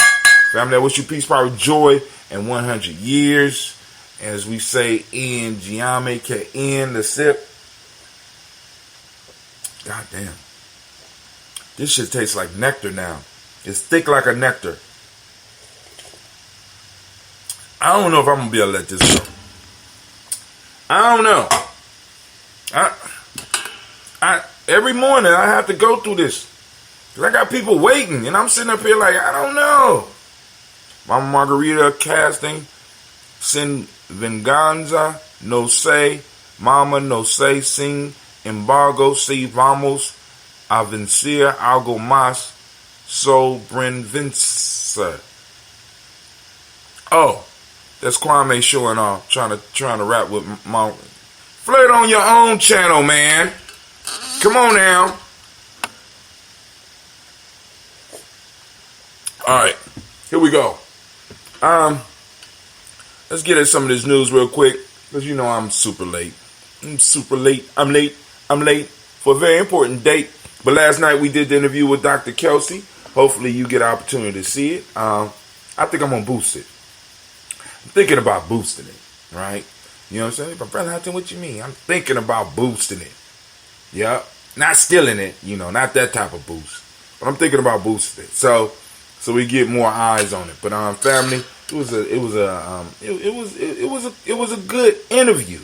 Family, I wish you peace, power, joy, and 100 years. As we say in Gye-Nyame, K-N, the sip. God damn. This shit tastes like nectar now. It's thick like a nectar. I don't know if I'm going to be able to let this go. I don't know. Every morning I have to go through this. Because I got people waiting. And I'm sitting up here like, I don't know. Mama Margarita casting. Sin venganza. No say. Mama no say. Sin embargo. Si vamos a vencer algo más. So brinvencer. Oh. That's Kwame showing off, trying to rap with my flirt on your own channel, man. Come on now. All right, here we go. Let's get at some of this news real quick, because you know I'm super late. I'm late for a very important date. But last night we did the interview with Dr. Kelsey. Hopefully you get an opportunity to see it. I think I'm gonna boost it. I'm thinking about boosting it, right? You know what I'm saying? But brother Hunter, what you mean? I'm thinking about boosting it. Yep. Not stealing it, not that type of boost. But I'm thinking about boosting it. So we get more eyes on it. But family, it was a good interview.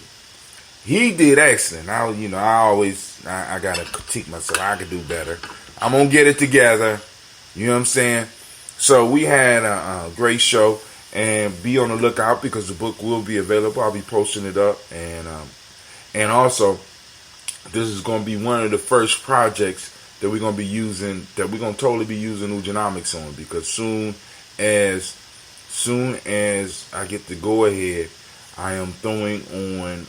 He did excellent. I gotta critique myself. I could do better. I'm gonna get it together. You know what I'm saying? So we had a great show. And be on the lookout because the book will be available. I'll be posting it up. And also, this is going to be one of the first projects that we're going to be using, that we're going to totally be using Ujima on. Because soon as I get the go ahead, I am throwing on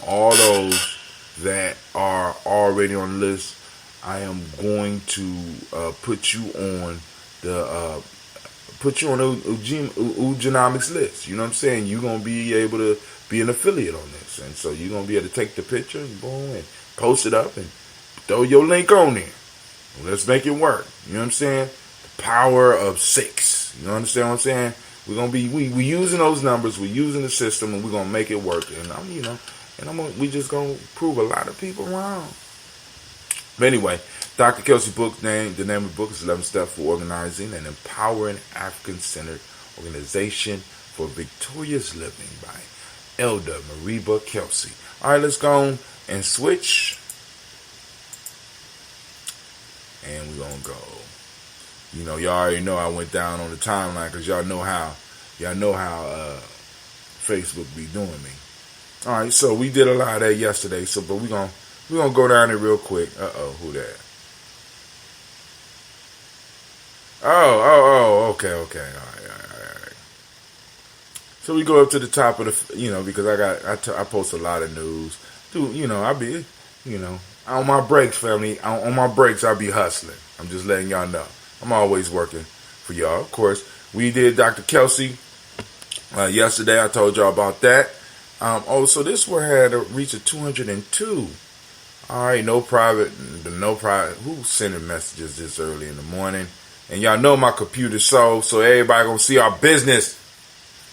all those that are already on the list. I am going to put you on the Ujinamics list. You know what I'm saying? You're going to be able to be an affiliate on this. And so you're going to be able to take the picture and boom, and post it up and throw your link on there. Let's make it work. You know what I'm saying? The power of 6. You understand what I'm saying? We're going to be, we using those numbers, we're using the system, and we're going to make it work. And we just going to prove a lot of people wrong. But anyway, Dr. Kelsey book the name of the book is 11 Steps for Organizing an Empowering African-Centered Organization for Victorious Living by Elder Mariba Kelsey. All right, let's go on. and switch. And we're going to go. You know, y'all already know I went down on the timeline because y'all know how Facebook be doing me. All right, so we did a lot of that yesterday. So, but we're gonna go down it real quick. Who that? Okay. All right. So we go up to the top of the, because I post a lot of news. Dude, I be, on my breaks, family. On my breaks, I be hustling. I'm just letting y'all know. I'm always working for y'all. Of course, we did Dr. Kelsey yesterday. I told y'all about that. So this one had reached a 202. All right, no private. Who's sending messages this early in the morning? And y'all know my computer's so everybody gonna see our business.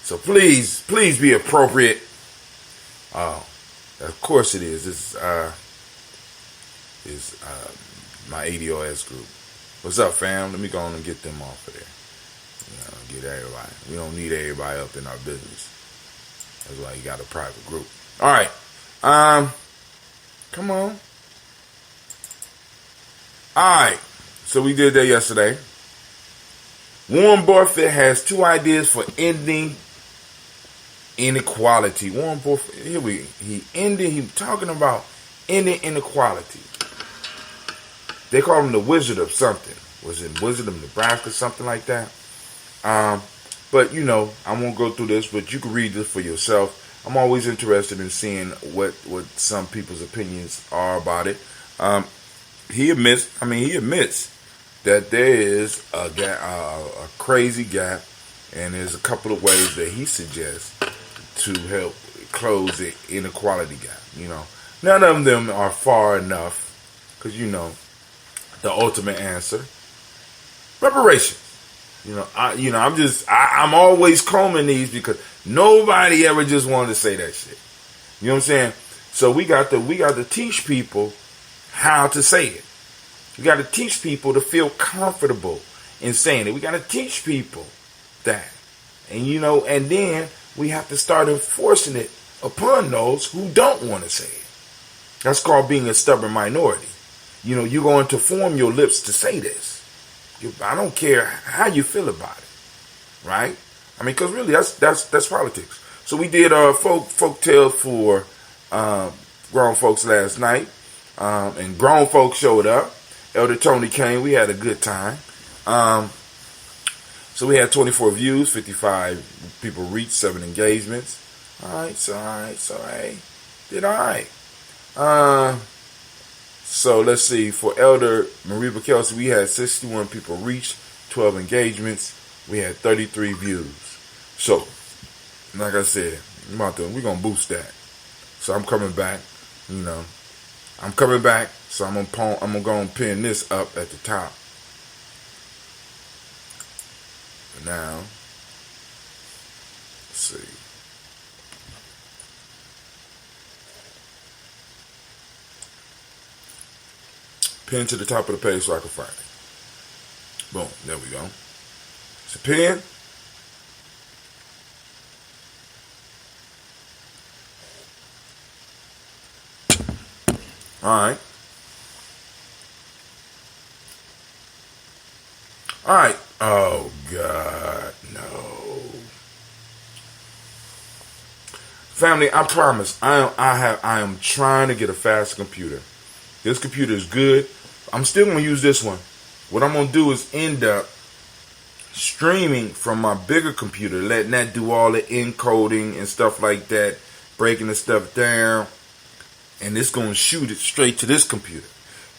So please be appropriate. Of course it is. This is my ADOS group. What's up, fam? Let me go on and get them off of there. Get everybody. We don't need everybody up in our business. That's why you got a private group. All right. Come on. All right. So we did that yesterday. Warren Buffett has 2 ideas for ending inequality. Warren Buffett, he talking about ending inequality. They call him the Wizard of something. Was it Wizard of Nebraska, something like that? But I won't go through this, but you can read this for yourself. I'm always interested in seeing what some people's opinions are about it. He admits that there is a crazy gap, and there's a couple of ways that he suggests to help close the inequality gap. None of them are far enough, because the ultimate answer, reparations. I'm always combing these because nobody ever just wanted to say that shit. You know what I'm saying? So we got to teach people how to say it. We got to teach people to feel comfortable in saying it. We got to teach people that. And then we have to start enforcing it upon those who don't want to say it. That's called being a stubborn minority. You're going to form your lips to say this. I don't care how you feel about it, right? Because really, that's politics. So we did folk tales for grown folks last night, and grown folks showed up. Elder Tony came. We had a good time. So we had 24 views, 55 people reached, 7 engagements. All right. Hey, did all right. So let's see. For Elder Mariba Kelsey, we had 61 people reach, 12 engagements. We had 33 views. So, like I said, we're gonna boost that. So I'm coming back. So I'm gonna go and pin this up at the top. Now, let's see. Pin to the top of the page so I can find it. Boom. There we go. It's a pin. All right. Oh, God. No. Family, I promise. I am trying to get a faster computer. This computer is good. I'm still going to use this one. What I'm going to do is end up streaming from my bigger computer, letting that do all the encoding and stuff like that, breaking the stuff down, and it's going to shoot it straight to this computer.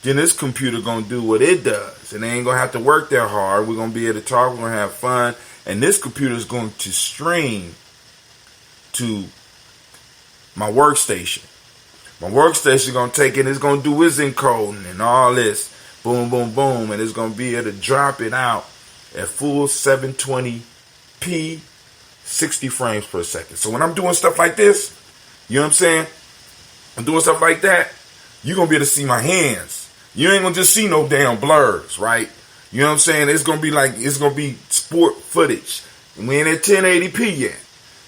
Then this computer going to do what it does, and they ain't going to have to work that hard. We're going to be able to talk, we're going to have fun, and this computer is going to stream to my workstation. My workstation is going to take it, it's going to do its encoding and all this. Boom, boom, boom. And it's going to be able to drop it out at full 720p, 60 frames per second. So when I'm doing stuff like this, you know what I'm saying? I'm doing stuff like that, you're going to be able to see my hands. You ain't going to just see no damn blurs, right? You know what I'm saying? It's going to be sport footage. And we ain't at 1080p yet.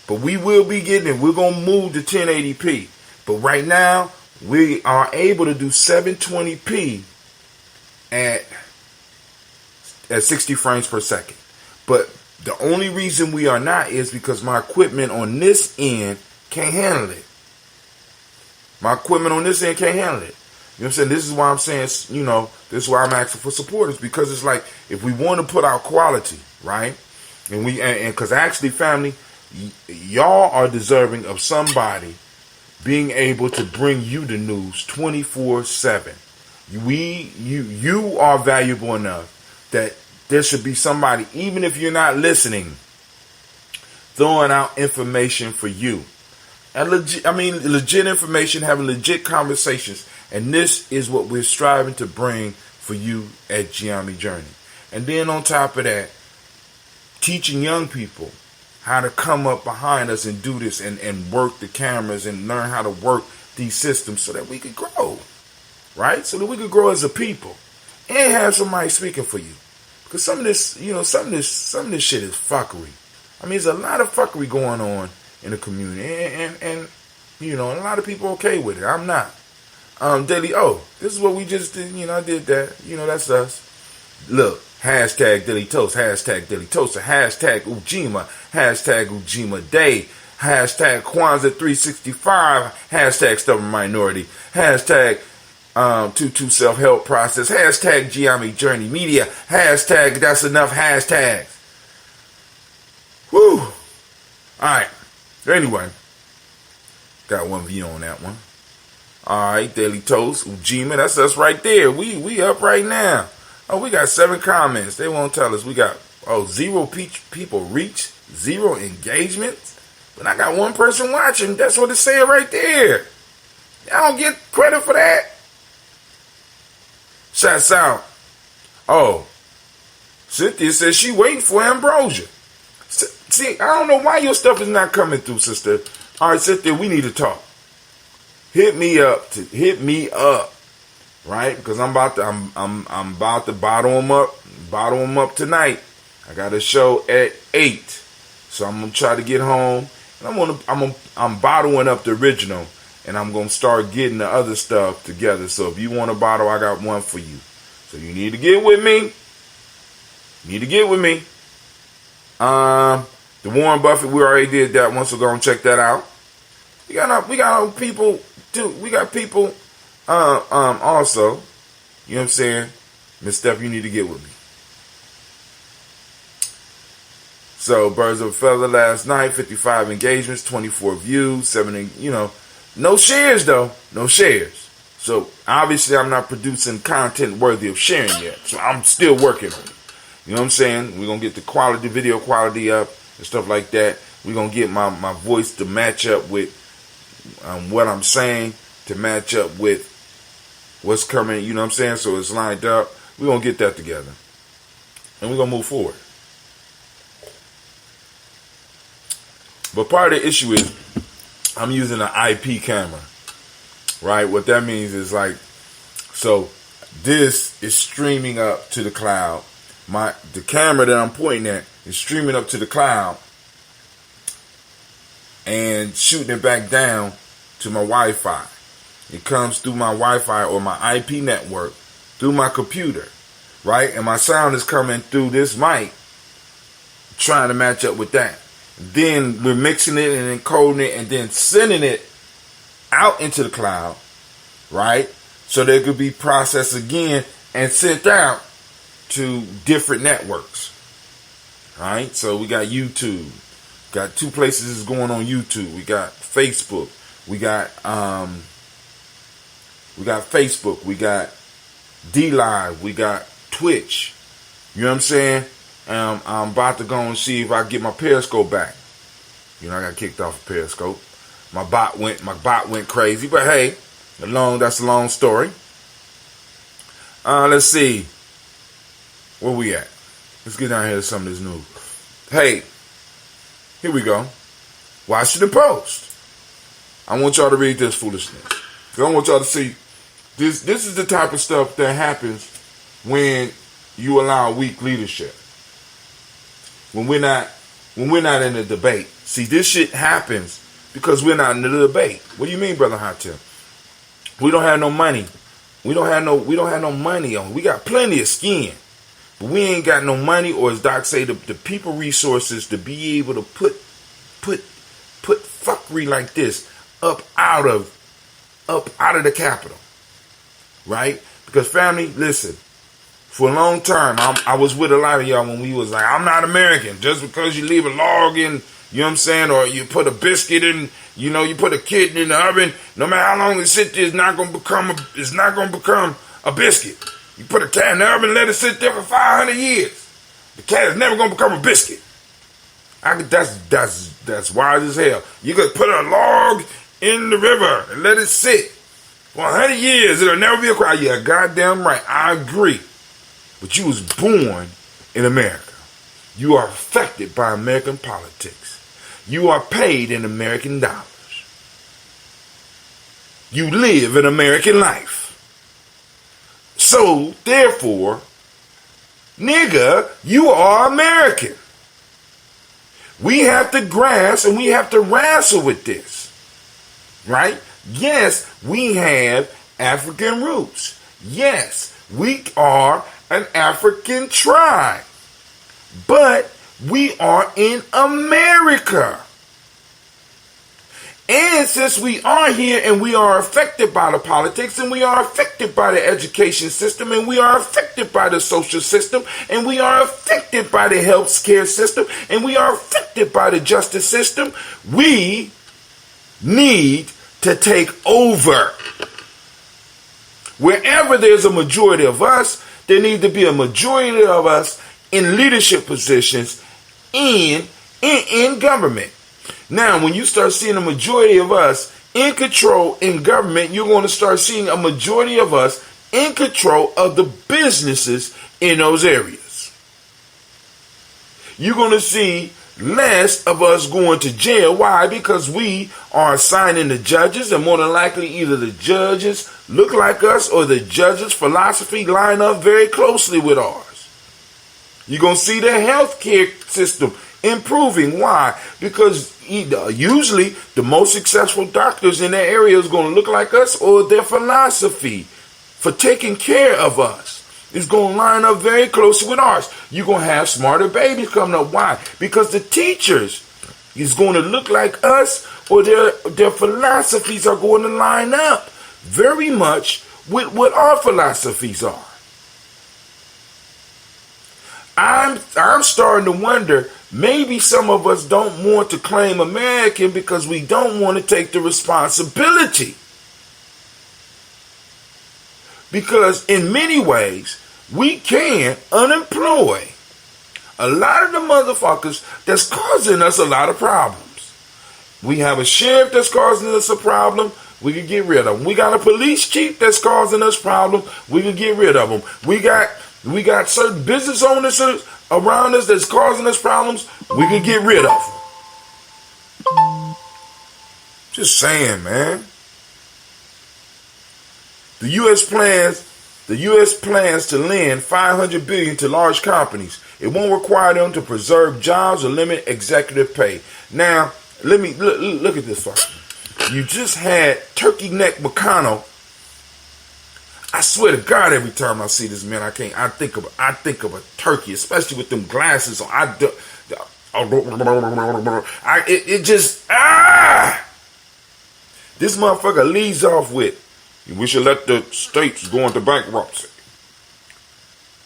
But we will be getting it. We're going to move to 1080p. But right now, We are able to do 720p at 60 frames per second. But the only reason we are not is because my equipment on this end can't handle it. My equipment on this end can't handle it. You know what I'm saying? This is why I'm saying, this is why I'm asking for supporters, because it's like, if we want to put out quality, right? And because actually, family, y'all are deserving of somebody being able to bring you the news 24/7. You are valuable enough that there should be somebody, even if you're not listening, throwing out information for you. And legit information, having legit conversations. And this is what we're striving to bring for you at Gye-Nyame Journey. And then on top of that, teaching young people how to come up behind us and do this and work the cameras and learn how to work these systems so that we could grow, right? So that we could grow as a people and have somebody speaking for you. Because some of this shit is fuckery. I mean, there's a lot of fuckery going on in the community, and a lot of people okay with it. I'm not. Daily this is what we just did. I did that. That's us. Look, hashtag Daily Toast, hashtag Daily Toast, hashtag Ujima, hashtag Ujima Day, hashtag Kwanzaa 365, hashtag Stubborn Minority, hashtag 22 Self-Help Process, hashtag Gye-Nyame Journey Media, hashtag That's Enough hashtags. Woo! Alright. Anyway, got one view on that one. Alright, Daily Toast, Ujima, that's us right there. We up right now. Oh, we got 7 comments. They won't tell us. We got 0 people reach, 0 engagements. But I got 1 person watching. That's what it's saying right there. Y'all don't get credit for that. Shouts out. Oh, Cynthia says she waiting for Ambrosia. See, I don't know why your stuff is not coming through, sister. All right, Cynthia, we need to talk. Hit me up, right? Because I'm about to bottle them up tonight. I got a show at 8, so I'm gonna try to get home, and I'm bottling up the original, and I'm gonna start getting the other stuff together. So if you want a bottle, I got one for you. So you need to get with me. The Warren Buffett, we already did that one, so go and check that out. We got people too. We got people also. You know what I'm saying? Miss Steph, you need to get with me. So Birds of a Feather last night, 55 engagements, 24 views, 7, no shares though. No shares. So obviously I'm not producing content worthy of sharing yet. So I'm still working on it. You know what I'm saying? We're going to get the video quality up and stuff like that. We're going to get my voice to match up with what I'm saying, to match up with what's coming, you know what I'm saying? So it's lined up. We're going to get that together. And we're going to move forward. But part of the issue is I'm using an IP camera, right? What that means is so this is streaming up to the cloud. The camera that I'm pointing at is streaming up to the cloud and shooting it back down to my Wi-Fi. It comes through my Wi-Fi or my IP network through my computer, right? And my sound is coming through this mic, trying to match up with that. Then we're mixing it and encoding it and then sending it out into the cloud, right? So that it could be processed again and sent out to different networks. Right? So we got YouTube. Got 2 places is going on YouTube. We got Facebook. We got Facebook. We got D-Live. We got Twitch. You know what I'm saying? I'm about to go and see if I get my Periscope back. I got kicked off of Periscope. My bot went crazy, but hey, that's a long story. Let's see. Where we at? Let's get down here to some of this news. Hey, here we go. Washington Post. I want y'all to read this foolishness. I want y'all to see this. This is the type of stuff that happens when you allow weak leadership. When we're not in a debate. See, this shit happens because we're not in the debate. What do you mean, Brother Hatim? We don't have no money. We don't have no money on. We got plenty of skin. But we ain't got no money, or as Doc say, the people resources to be able to put fuckery like this up out of the capital. Right? Because family, listen, for a long time, I was with a lot of y'all when we was like, I'm not American. Just because you leave a log in, you know what I'm saying, or you put a biscuit in, you know, you put a kid in the oven, no matter how long it sit there, it's not gonna become a biscuit. You put a cat in the oven, let it sit there for 500 years. The cat is never gonna become a biscuit. That's wise as hell. You could put a log in the river and let it sit for 100 years. It'll never be a crowd. Yeah, goddamn right. I agree. But you was born in America. You are affected by American politics. You are paid in American dollars. You live an American life. So, therefore, nigga, you are American. We have to grasp and we have to wrestle with this. Right? Yes, we have African roots. Yes, we are an African tribe. But we are in America. And since we are here and we are affected by the politics and we are affected by the education system and we are affected by the social system and we are affected by the health care system and we are affected by the justice system, we need to take over. Wherever there's a majority of us, there needs to be a majority of us in leadership positions in government. Now, when you start seeing a majority of us in control in government, you're going to start seeing a majority of us in control of the businesses in those areas. You're going to see less of us going to jail. Why? Because we are assigning the judges, and more than likely either the judges look like us or the judges' philosophy line up very closely with ours. You're going to see the healthcare system improving. Why? Because usually the most successful doctors in that area is going to look like us, or their philosophy for taking care of us is going to line up very closely with ours. You're going to have smarter babies coming up. Why? Because the teachers is going to look like us, or their philosophies are going to line up very much with what our philosophies are. I'm starting to wonder, maybe some of us don't want to claim American because we don't want to take the responsibility. Because in many ways, we can unemploy a lot of the motherfuckers that's causing us a lot of problems. We have a sheriff that's causing us a problem. We can get rid of them. We got a police chief that's causing us problems. We can get rid of them. We got certain business owners around us that's causing us problems. We can get rid of them. Just saying, man. The U.S. plans to lend $500 billion to large companies. It won't require them to preserve jobs or limit executive pay. Now, let me look at this fucker. You just had Turkey Neck McConnell. I swear to God, every time I see this man, I think of a turkey, especially with them glasses on. This motherfucker leads off with, we should let the states go into bankruptcy.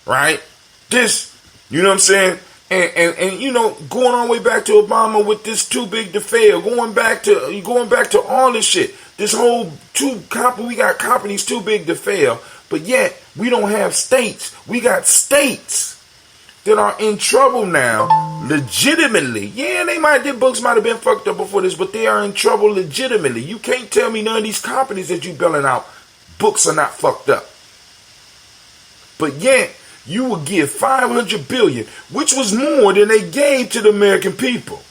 Right? This, you know what I'm saying? And you know, going all the way back to Obama with this too big to fail, going back to all this shit. This whole we got companies too big to fail, but yet we don't have states. We got states that are in trouble now, legitimately. Yeah, their books might have been fucked up before this, but they are in trouble legitimately. You can't tell me none of these companies that you billing out, books are not fucked up. But yet, you will give $500 billion, which was more than they gave to the American people.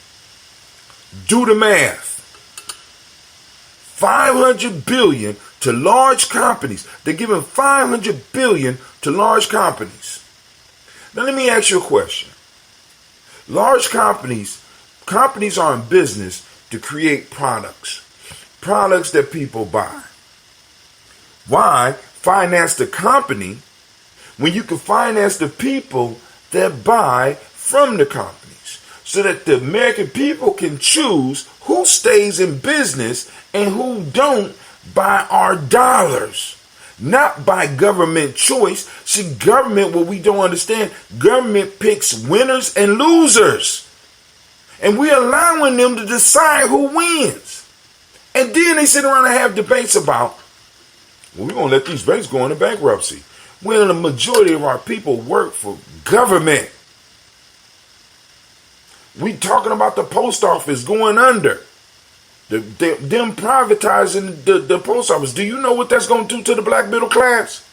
Do the math. $500 billion to large companies. They're giving $500 billion to large companies. Now let me ask you a question. Large companies are in business to create products that people buy. Why finance the company when you can finance the people that buy from the companies, so that the American people can choose who stays in business and who don't by our dollars, not by government choice. See, government, what we don't understand, government picks winners and losers, and we're allowing them to decide who wins. And then they sit around and have debates about, well, we're going to let these banks go into bankruptcy. When the majority of our people work for government. We talking about the post office going under. Them privatizing the post office. Do you know what that's going to do to the black middle class?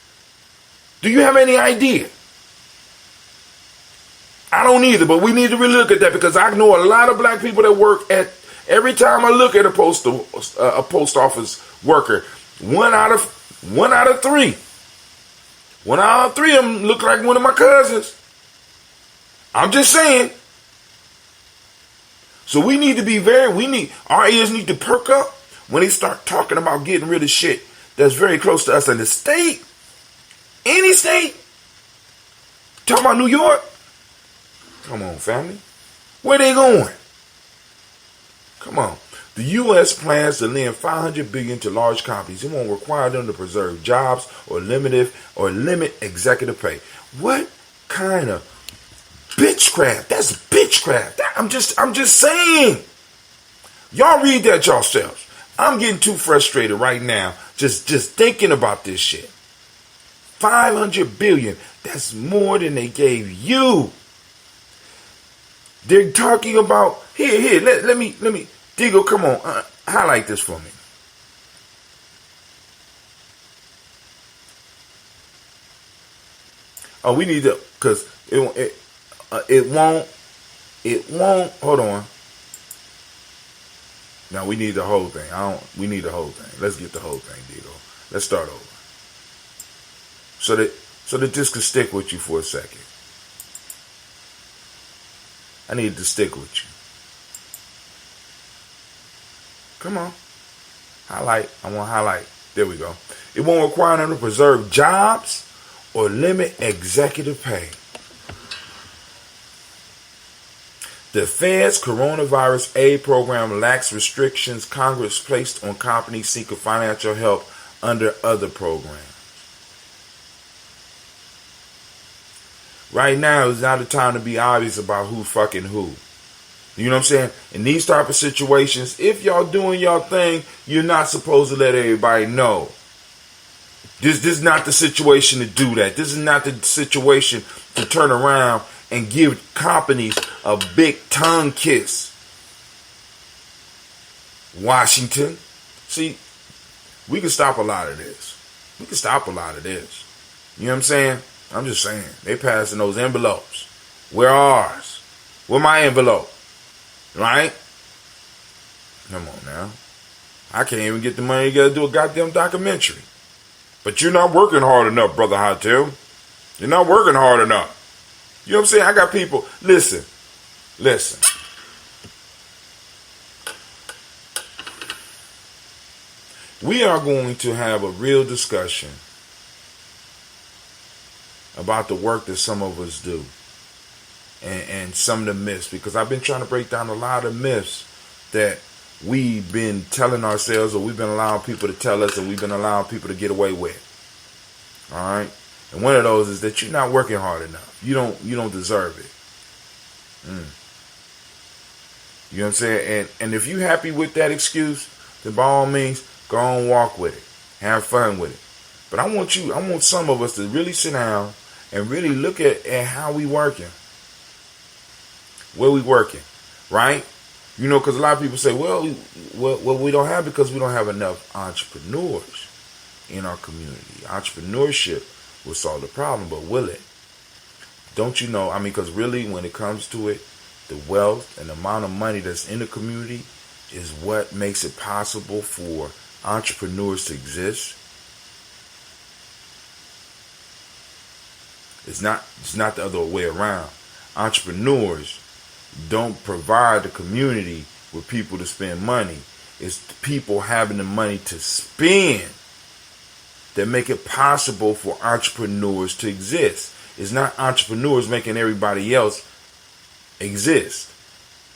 Do you have any idea? I don't either, but we need to really look at that, because I know a lot of black people that work at, every time I look at a post office worker, one out of three of them look like one of my cousins. I'm just saying. So we need to be our ears need to perk up when they start talking about getting rid of shit that's very close to us in the state. Any state. Talking about New York. Come on, family. Where they going? Come on. The U.S. plans to lend $500 billion to large companies. It won't require them to preserve jobs or limit executive pay. What kind of bitchcraft? That's bitchcraft. I'm just saying. Y'all read that yourselves. I'm getting too frustrated right now just thinking about this shit. $500 billion. That's more than they gave you. They're talking about here. Let me. Digo, come on, highlight this for me. Oh, we need to, because it won't, hold on. Now we need the whole thing. We need the whole thing. Let's get the whole thing, Digo. Let's start over. So that this can stick with you for a second. I need to stick with you. Come on. Highlight. I want to highlight. There we go. It won't require them to preserve jobs or limit executive pay. The Fed's coronavirus aid program lacks restrictions Congress placed on companies seeking financial help under other programs. Right now is not the time to be obvious about who fucking who. You know what I'm saying? In these type of situations, if y'all doing y'all thing, you're not supposed to let everybody know. This is not the situation to do that. This is not the situation to turn around and give companies a big tongue kiss. Washington. See, we can stop a lot of this. We can stop a lot of this. You know what I'm saying? I'm just saying. They passing those envelopes. Where ours? Where my envelope? Right? Come on now. I can't even get the money together to do a goddamn documentary. But you're not working hard enough, Brother Hotel. You're not working hard enough. You know what I'm saying? I got people. Listen. We are going to have a real discussion about the work that some of us do. And some of the myths, because I've been trying to break down a lot of myths that we've been telling ourselves, or we've been allowing people to tell us, and we've been allowing people to get away with. All right, and one of those is that you're not working hard enough. You don't deserve it. You know what I'm saying? And if you happy with that excuse, then by all means, go on, walk with it, have fun with it. But I want some of us to really sit down and really look at how we working. Where we working, right? You know, because a lot of people say, well, we don't have, because we don't have enough entrepreneurs in our community. Entrepreneurship will solve the problem, but will it? Don't you know? I mean, because really, when it comes to it, the wealth and the amount of money that's in the community is what makes it possible for entrepreneurs to exist. It's not the other way around. Entrepreneurs don't provide the community with people to spend money. It's people having the money to spend that make it possible for entrepreneurs to exist. It's not entrepreneurs making everybody else exist.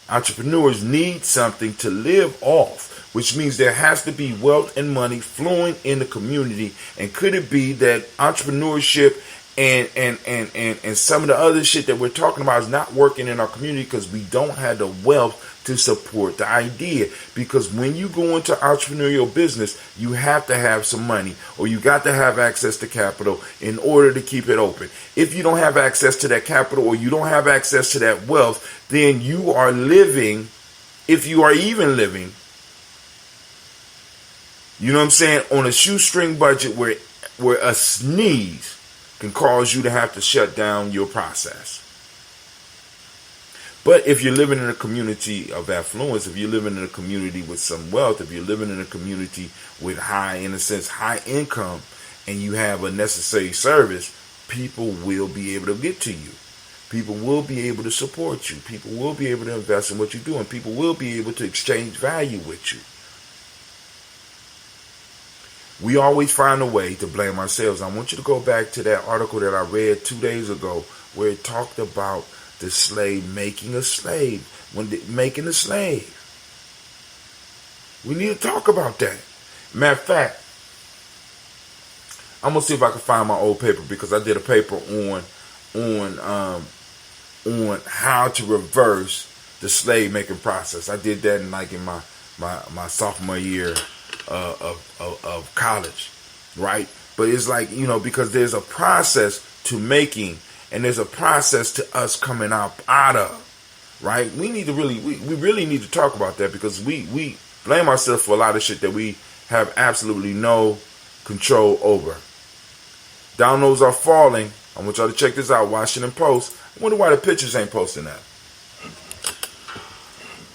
Entrepreneurs need something to live off, which means there has to be wealth and money flowing in the community. And could it be that entrepreneurship and some of the other shit that we're talking about is not working in our community because we don't have the wealth to support the idea? Because when you go into entrepreneurial business, you have to have some money, or you got to have access to capital in order to keep it open. If you don't have access to that capital, or you don't have access to that wealth, then you are living, if you are even living, you know what I'm saying, on a shoestring budget where a sneeze can cause you to have to shut down your process. But if you're living in a community of affluence, if you're living in a community with some wealth, if you're living in a community with high income, and you have a necessary service, people will be able to get to you. People will be able to support you. People will be able to invest in what you do, and people will be able to exchange value with you. We always find a way to blame ourselves. I want you to go back to that article that I read 2 days ago where it talked about the slave making a slave. Making a slave. We need to talk about that. Matter of fact, I'm going to see if I can find my old paper, because I did a paper on how to reverse the slave making process. I did that in my sophomore year of college, right? But it's like, because there's a process to making, and there's a process to us coming out of, right? We need to we really need to talk about that, because we blame ourselves for a lot of shit that we have absolutely no control over. Dominoes are falling. I want y'all to check this out. Washington Post. I wonder why the pictures ain't posting that.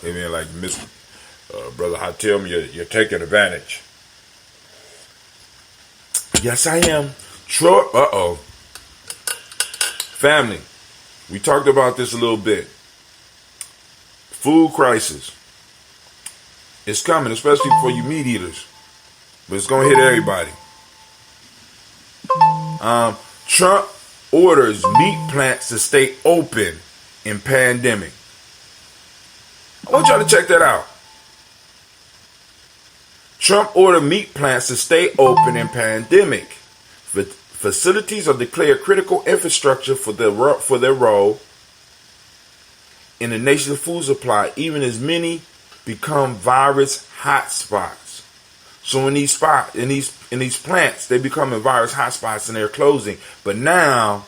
They mean like, Mr. Brother Hatim, you're taking advantage. Yes, I am. Family, we talked about this a little bit. Food crisis. It's coming, especially for you meat eaters. But it's going to hit everybody. Trump orders meat plants to stay open in pandemic. I want y'all to check that out. Trump ordered meat plants to stay open in pandemic. Facilities are declared critical infrastructure for their role in the nation's food supply, even as many become virus hotspots. So in these plants, they become virus hotspots and they're closing. But now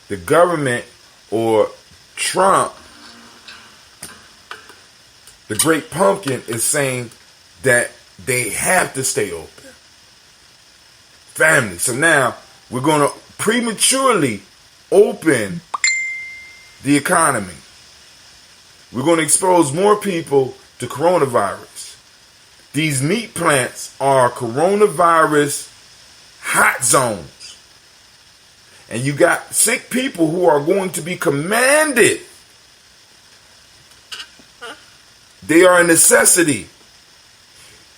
the government, or Trump, the great pumpkin, is saying that they have to stay open. Family. So now we're going to prematurely open the economy. We're going to expose more people to coronavirus. These meat plants are coronavirus hot zones. And you got sick people who are going to be commanded. They are a necessity.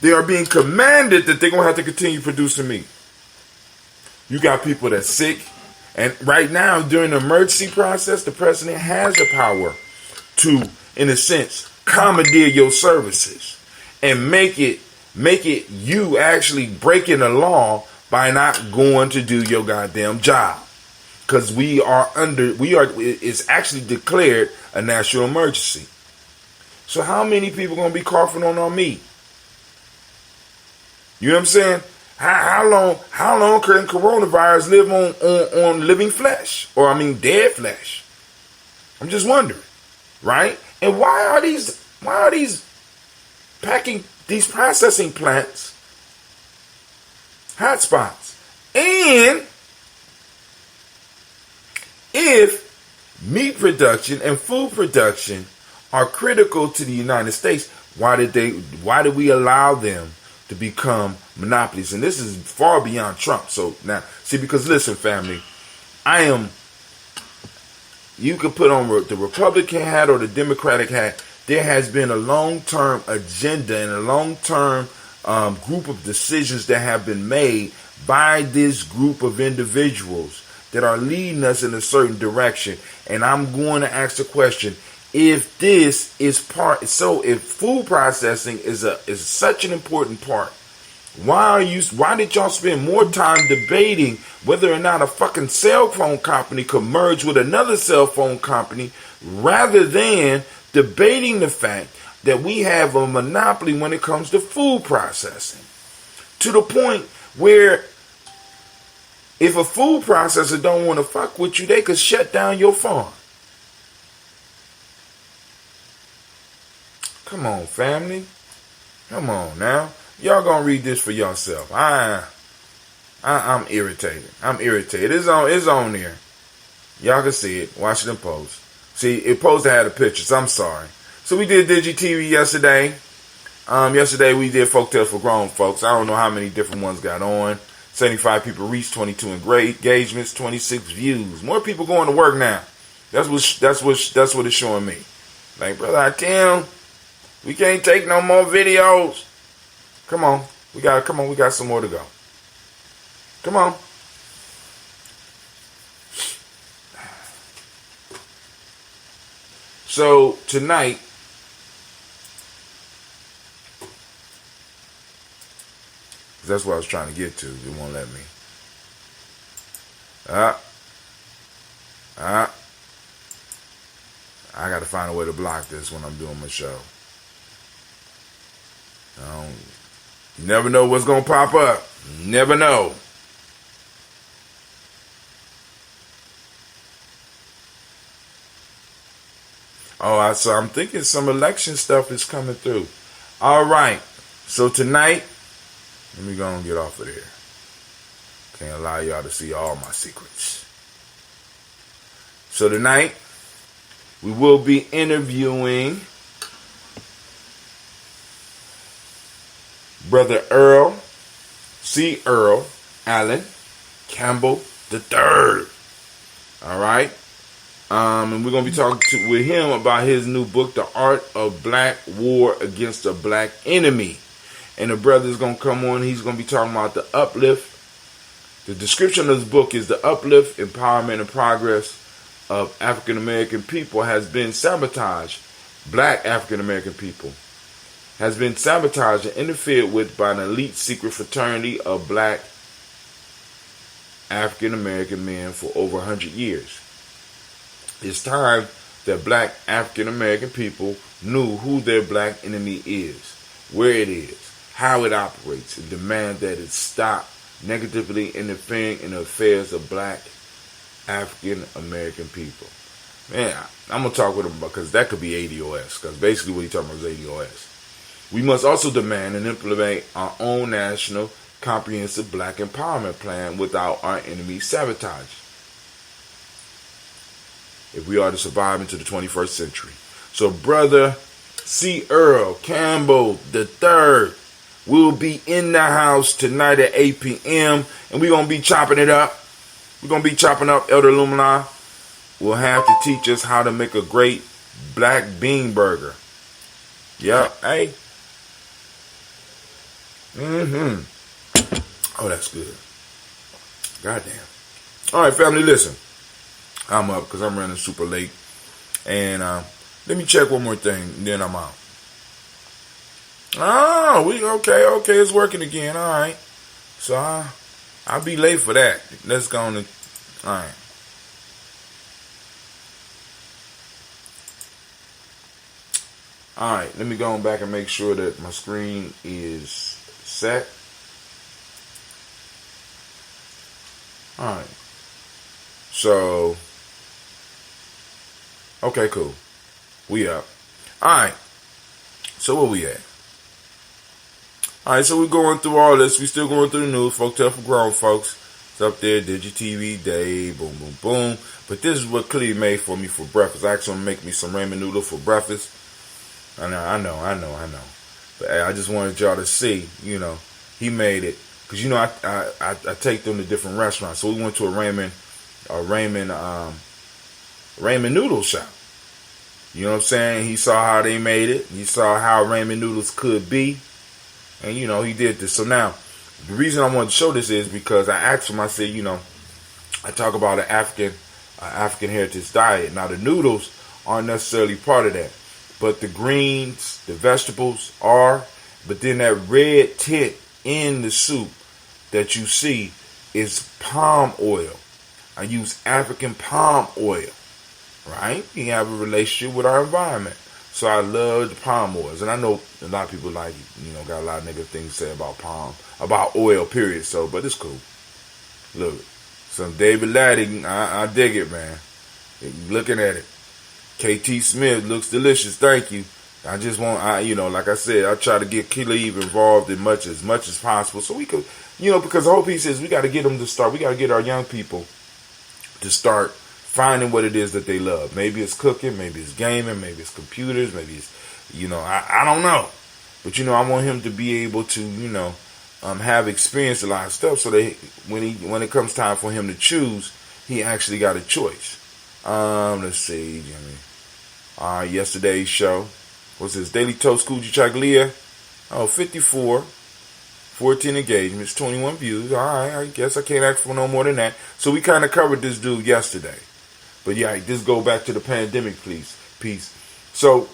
They are being commanded that they're going to have to continue producing meat. You got people that's sick. And right now, during the emergency process, the president has the power to, in a sense, commandeer your services and make it you actually breaking the law by not going to do your goddamn job. Because it's actually declared a national emergency. So how many people going to be coughing on our meat? You know what I'm saying? How long can coronavirus live on living flesh? Or dead flesh? I'm just wondering, right? And why are these processing plants hotspots? And if meat production and food production are critical to the United States, why did we allow them to become monopolies? And this is far beyond Trump. So now, see, because listen, family, you can put on the Republican hat or the Democratic hat. There has been a long-term agenda and a long-term group of decisions that have been made by this group of individuals that are leading us in a certain direction. And I'm going to ask the question, if this is if food processing is such an important part, why did y'all spend more time debating whether or not a fucking cell phone company could merge with another cell phone company rather than debating the fact that we have a monopoly when it comes to food processing? To the point where if a food processor don't want to fuck with you, they could shut down your farm. Come on, family. Come on now. Y'all gonna read this for yourself. I'm irritated. It's on there. Y'all can see it. Washington Post. See, it posted had the pictures. I'm sorry. So we did DigiTV yesterday. Yesterday we did Folk Tales for Grown Folks. I don't know how many different ones got on. 75 people reached, 22 engagements, 26 views. More people going to work now. That's what it's showing me. Like, brother, Tim, we can't take no more videos. Come on, we got some more to go. Come on. So tonight, that's what I was trying to get to. It won't let me. I got to find a way to block this when I'm doing my show. You never know what's going to pop up. Never know. So I'm thinking some election stuff is coming through. All right. So tonight, let me go and get off of there. Can't allow y'all to see all my secrets. So tonight, we will be interviewing Brother C. Earl Allen Campbell III. All right. And we're going to be talking with him about his new book, The Art of Black War Against a Black Enemy. And the brother's going to come on. He's going to be talking about the uplift. The description of this book is the uplift, empowerment, and progress of African American people has been sabotaged. Black African American people has been sabotaged and interfered with by an elite secret fraternity of black African American men for over 100 years. It's time that black African American people knew who their black enemy is, where it is, how it operates, and demand that it stop negatively interfering in the affairs of black African American people. Man, I'm going to talk with him because that could be ADOS, because basically what he's talking about is ADOS. We must also demand and implement our own national comprehensive black empowerment plan without our enemies sabotage, if we are to survive into the 21st century. So Brother C. Earl Campbell III will be in the house tonight at 8 p.m. and we're going to be chopping it up. We're going to be chopping up. Elder Lumina will have to teach us how to make a great black bean burger. Yep. Hey. Oh, that's good. Goddamn. All right, family, listen. I'm up because I'm running super late. And let me check one more thing, and then I'm out. Oh, okay, it's working again. All right. So I'll be late for that. Let's go on. All right. All right, let me go on back and make sure that my screen is set. All right. So, okay, cool. We up. All right. So where we at? All right, so we're going through all this. We still going through the news. Folk Tale for Grown Folks. It's up there. DigiTV Day. Boom, boom, boom. But this is what Cleve made for me for breakfast. I asked him to make me some ramen noodle for breakfast. I know. But I just wanted y'all to see, he made it. Because, I take them to different restaurants. So we went to a ramen noodle shop. You know what I'm saying? He saw how they made it. He saw how ramen noodles could be. And, he did this. So now, The reason I wanted to show this is because I asked him, I said, I talk about an African heritage diet. Now the noodles aren't necessarily part of that, but the greens, the vegetables are. But then that red tint in the soup that you see is palm oil. I use African palm oil, right? You have a relationship with our environment. So I love the palm oils. And I know a lot of people got a lot of negative things to say about oil, period. So, but it's cool. Look, some David Laddie, I dig it, man. Looking at it. KT Smith looks delicious. Thank you. I just want, like I said, I try to get Khalid involved in as much as possible. So we could, because the whole piece is we got to get them to start. We got to get our young people to start finding what it is that they love. Maybe it's cooking, maybe it's gaming, maybe it's computers, maybe it's, I don't know. But, I want him to be able to, have experienced a lot of stuff so that when it comes time for him to choose, he actually got a choice. Let's see, Jimmy. Yesterday's show. What's this? Daily Toast Coochie Chaglia. 54. 14 engagements, 21 views. All right, I guess I can't ask for no more than that. So we kind of covered this dude yesterday. But yeah, this go back to the pandemic piece. So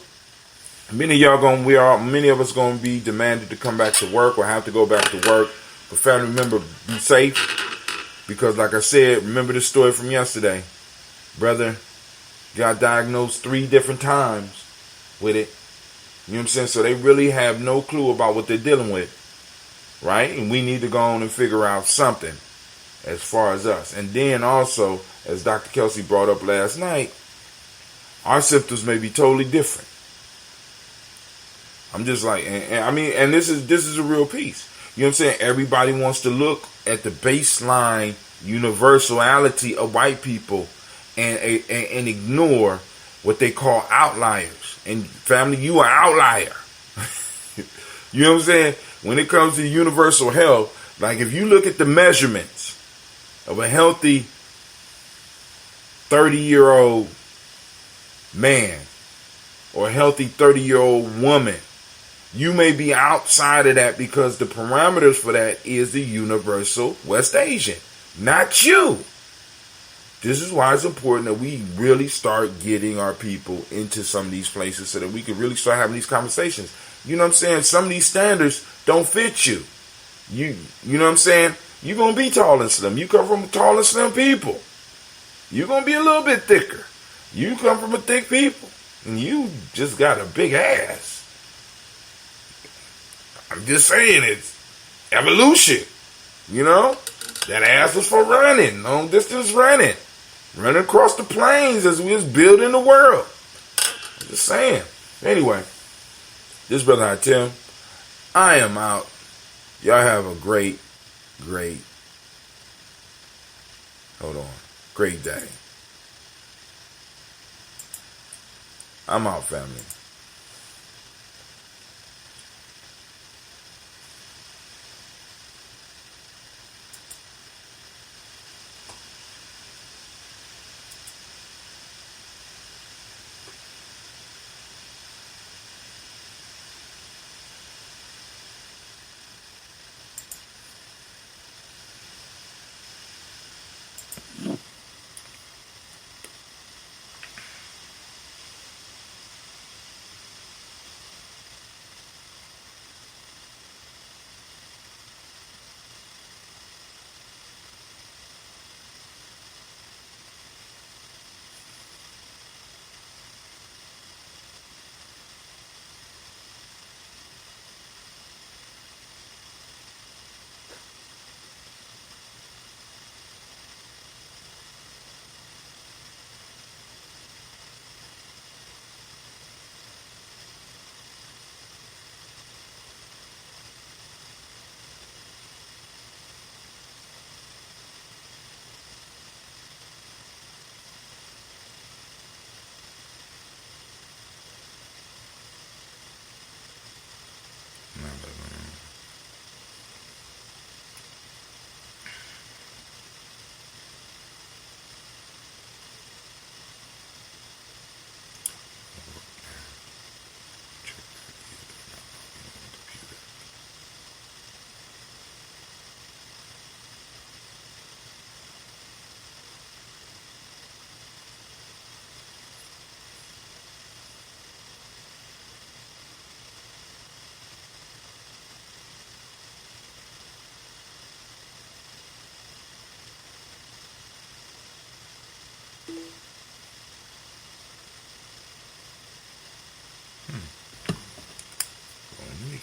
many of us gonna be demanded to come back to work or have to go back to work. But family, remember, be safe. Because like I said, remember the story from yesterday. Brother got diagnosed 3 different times with it. You know what I'm saying? So they really have no clue about what they're dealing with. Right? And we need to go on and figure out something as far as us. And then also, as Dr. Kelsey brought up last night, our symptoms may be totally different. I'm just like, and this is a real piece. You know what I'm saying? Everybody wants to look at the baseline universality of white people and ignore what they call outliers. And family, you are outlier. You know what I'm saying? When it comes to universal health, like if you look at the measurements of a healthy 30-year-old man or a healthy 30-year-old woman, you may be outside of that because the parameters for that is the universal West Asian, not you. This is why it's important that we really start getting our people into some of these places so that we can really start having these conversations. You know what I'm saying? Some of these standards don't fit you. You know what I'm saying? You're going to be tall and slim. You come from tall and slim people. You're going to be a little bit thicker. You come from a thick people. And you just got a big ass. I'm just saying it's evolution. That ass was for running. Long distance running. Running across the plains as we was building the world. I'm just saying. Anyway, this brother Hatem, I am out. Y'all have a great day. I'm out, family.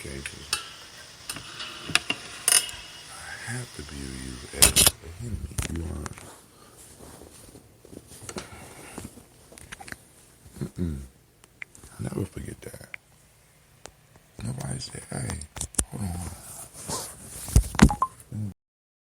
cases. I have to view you as the enemy. You are. I'll never forget that. Nobody said, hey, hold on.